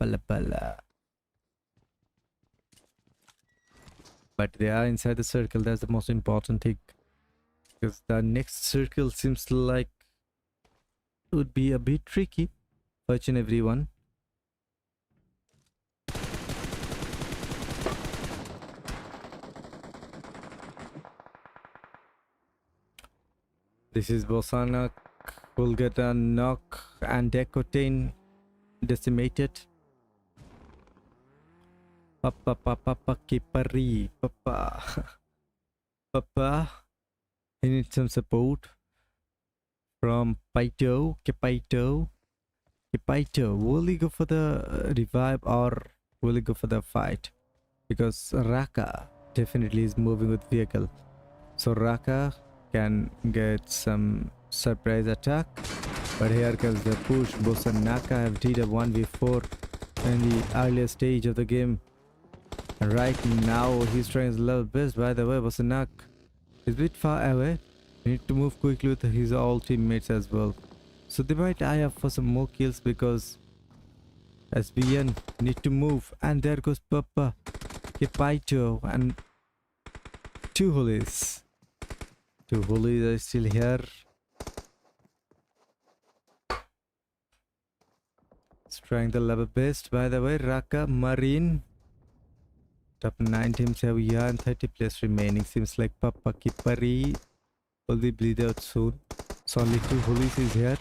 But they are inside the circle. That's the most important thing. Because the next circle seems like it would be a bit tricky for each and everyone. This is Bosanak. Will get a knock and Decotain decimated. Papa Kipari. Papa. He needs some support from Paito. Kipaito. Will he go for the revive or will he go for the fight? Because Raka definitely is moving with vehicle. So Raka can get some surprise attack. But here comes the push. Bosanaka have did a 1v4 in the earlier stage of the game. And right now he's trying his level best. By the way, Bosanak is a bit far away. We need to move quickly with his all teammates as well. So they might eye up for some more kills because SBN need to move. And there goes Papa Kipaito and two hoolies. Two hoolies are still here. It's trying the level best. By the way, Raka, Marine. Top 9 teams have here and 30 players remaining. Seems like Papa Kipari will be bleed out soon. So only two hoolies is here.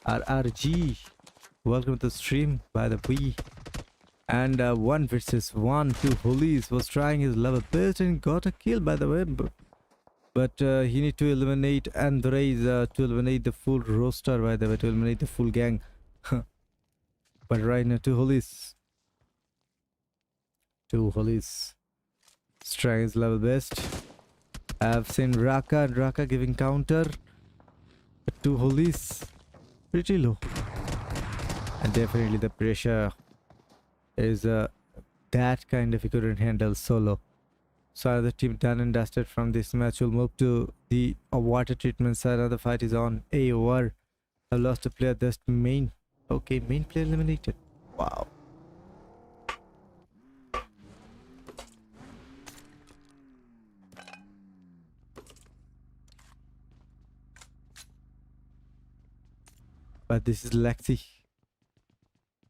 RRG. Welcome to the stream by the way. And 1 versus 1. Two hoolies was trying his level best and got a kill by the way. But he need to eliminate Andres to eliminate the full roster by the way, to eliminate the full gang. But right now two hoolies. Trying his level best. I've seen Raka and Raka giving counter. But two hoolies pretty low. And definitely the pressure is that kind of he couldn't handle solo. So the team done and dusted from this match. We'll move to the water treatment side. Now the fight is on. AoR have lost a player. Just main. Okay, main player eliminated. Wow. But this is Lexi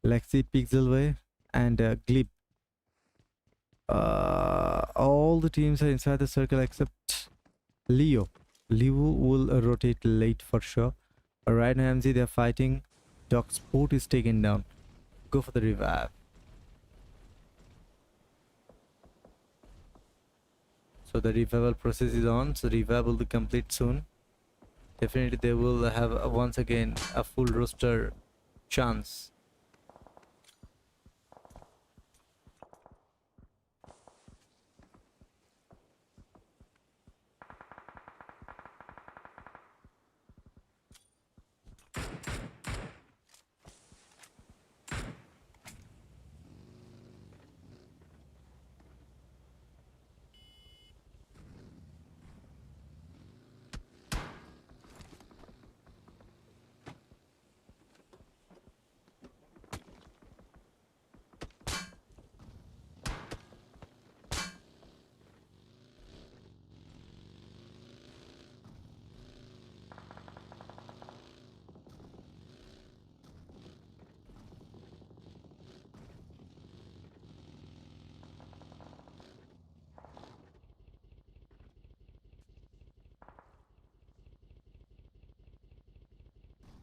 Pixelway and Glib. All the teams are inside the circle except Leo. Leo will rotate late for sure. Right now MZ they're fighting. Dog Sport is taken down. Go for the revive. So the revival process is on. So revive will be complete soon. Definitely they will have once again a full roster chance.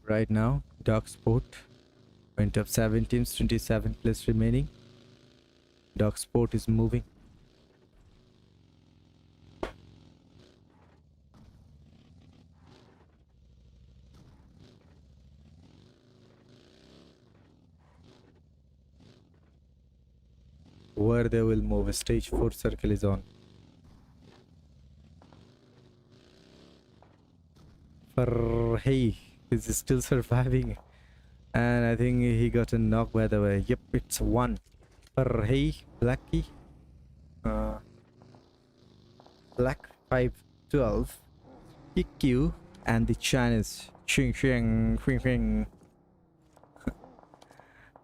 Right now, Dog Sport went up 7 teams, 27 players remaining. Dog Sport is moving. Where they will move. Stage 4 circle is on. Hey, he's still surviving. And I think he got a knock by the way. Yep, it's 1. Hey, Blackie. Black 512. KHUKURI and the Chinese. Xing Xing Xing Xing.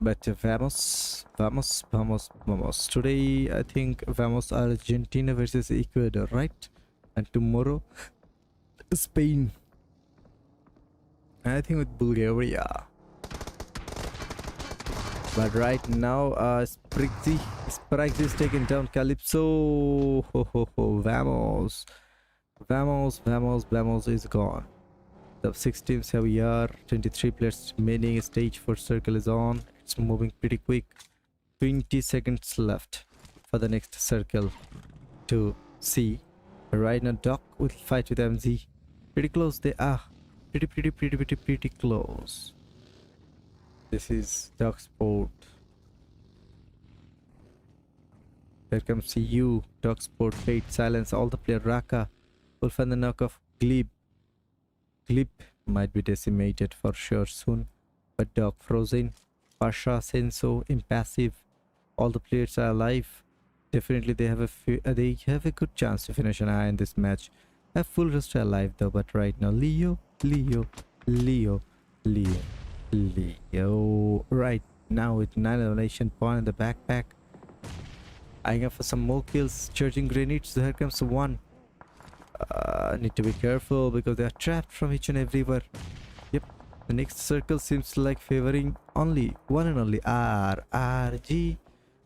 But vamos. Today, I think vamos Argentina versus Ecuador, right? And tomorrow, Spain. I think with Bulgaria. But right now, Spriggsy is taking down Calypso. Vamos. Vamos is gone. The 6 teams have ER, 23 players remaining. Stage 4 circle is on. It's moving pretty quick. 20 seconds left for the next circle to see. Right now, Doc will fight with MZ. Pretty close they are. Pretty close. This is Doc Sport. Here comes you, Doc Sport, Fate, Silence, all the player. Raka will find the knock of Glib. Glib might be decimated for sure soon. But Doc Frozen, Pasha, Senso, Impassive, all the players are alive. Definitely they have a good chance to finish an eye in this match. Have full roster alive though, but right now Leo. Right now with 9 elimination point in the backpack. Eyeing up for some more kills, charging grenades. So here comes one. Need to be careful because they are trapped from each and everywhere. Yep, the next circle seems like favoring only one and only RRG.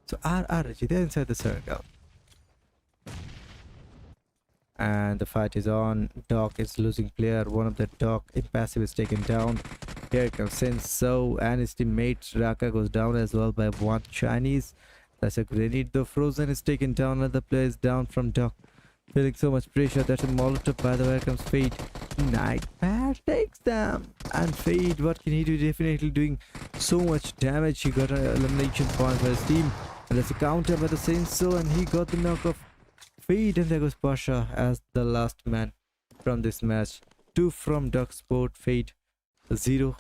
So RRG, they're inside the circle. And the fight is on. Doc is losing player. One of the Doc impassive is taken down. Here comes Senso and his teammate Raka goes down as well by one Chinese. That's a grenade though. Frozen is taken down. Another player is down from Doc. Feeling so much pressure. That's a Molotov by the way. Here comes Fade. Nightmare takes them. And Fade, what can he do? Definitely doing so much damage. He got an elimination point for his team. And there's a counter by the Senso and he got the knock of Fade. And there goes Pasha as the last man from this match. 2 from Doc Sport, Fade 0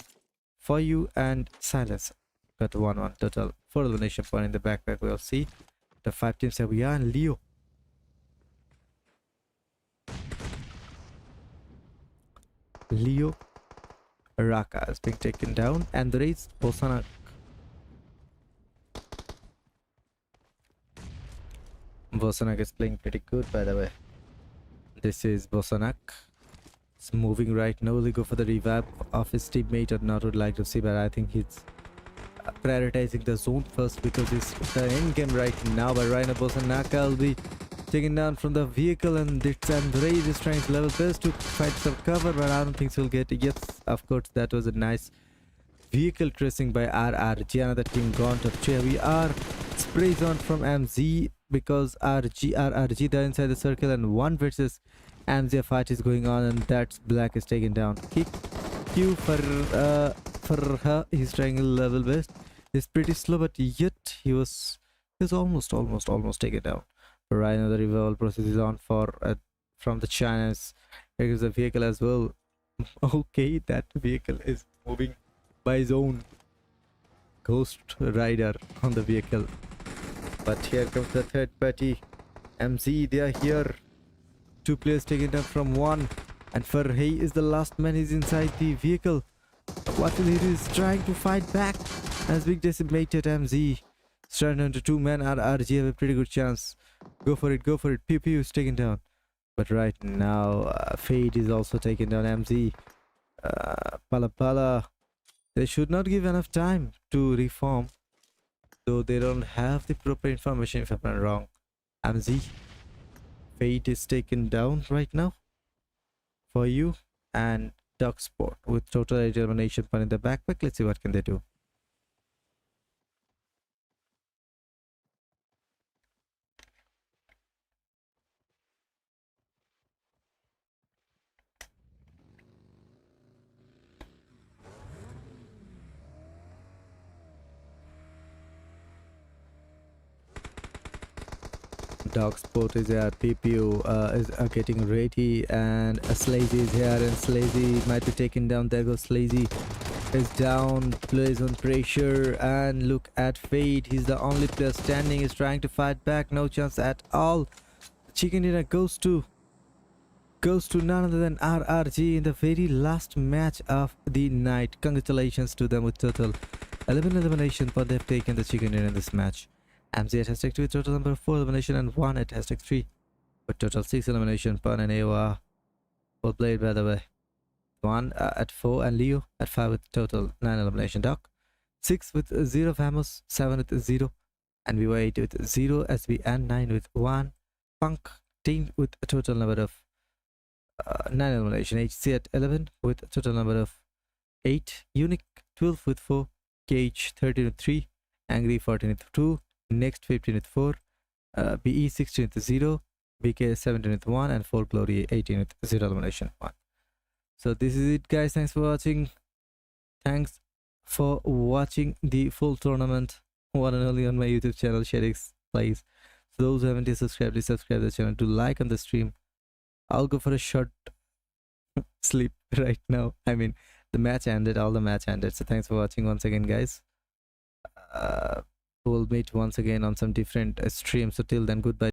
for you, and Silence got 1-1 total. 4 elimination point in the backpack. We'll see the 5 teams have ER and Leo. Raka is being taken down, and the race Bosanak. Bosanak is playing pretty good by the way. This is Bosanak. It's moving right now. Will he go for the revive of his teammate or not? Would like to see, but I think he's prioritizing the zone first because it's the end game right now. But right now Bosanak will be taken down from the vehicle, and RRAGE is trying to level best to fight some cover, but I don't think he'll get it. Yes, of course, that was a nice vehicle tracing by RRG. Another team gone to chair. We are sprays on from MZ because RRG they're inside the circle, and 1 versus MZ fight is going on, and that's Black is taken down. Kick Q for her. He's trying to level best. He's pretty slow, but yet he was almost taken down. Right now the revival process is on for from the Chinese. Here is the vehicle as well. Okay, that vehicle is moving by his own. Ghost Rider on the vehicle. But here comes the third party. MZ, they are here. 2 players taken down from 1. And Farhey is the last man. He's inside the vehicle. What will he do? He's trying to fight back. As big decimated MZ. Stranded onto 2 men. RRG have a pretty good chance. Go for it. Pew Pew is taken down. But right now, Fade is also taken down. MZ. Pala. They should not give enough time to reform. Though they don't have the proper information if I'm not wrong. MZ. Fade is taken down right now. For you. And Duck Sport with total 8 elimination point in the backpack. Let's see what can they do. Dog Sport is here, PPU is getting ready, and Slazy is here, and Slazy might be taken down. There goes Slazy, is down, plays on pressure, and look at Fade. He's the only player standing, is trying to fight back, no chance at all. Chicken dinner goes to none other than RRG in the very last match of the night. Congratulations to them with total 11 elimination, but they've taken the chicken dinner in this match. MZ at #2 with total number 4 elimination, and 1 at #3 with total 6 elimination. Pun and AoR well played, by the way. 1 at 4, and Leo at 5 with total 9 elimination. Doc 6 with 0 Famos, 7 with 0, and we were 8 with 0 SB, and 9 with 1. Punk 10 with a total number of 9 elimination. HC at 11 with a total number of 8. UNIQ 12 with 4. KH 13 with 3. Angry 14 with 2. Next 15 with 4. BE 16 with 0. BK 17 with 1. And 4 Glory 18 with 0 elimination 1. So this is it, guys. Thanks for watching. Thanks for watching the full tournament, one and only on my YouTube channel, Shadex Plays. For those who haven't yet subscribed, please subscribe to the channel, to like on the stream. I'll go for a short sleep right now. I mean, the match ended, all the match ended. So thanks for watching once again, guys. We'll meet once again on some different streams. So till then, goodbye.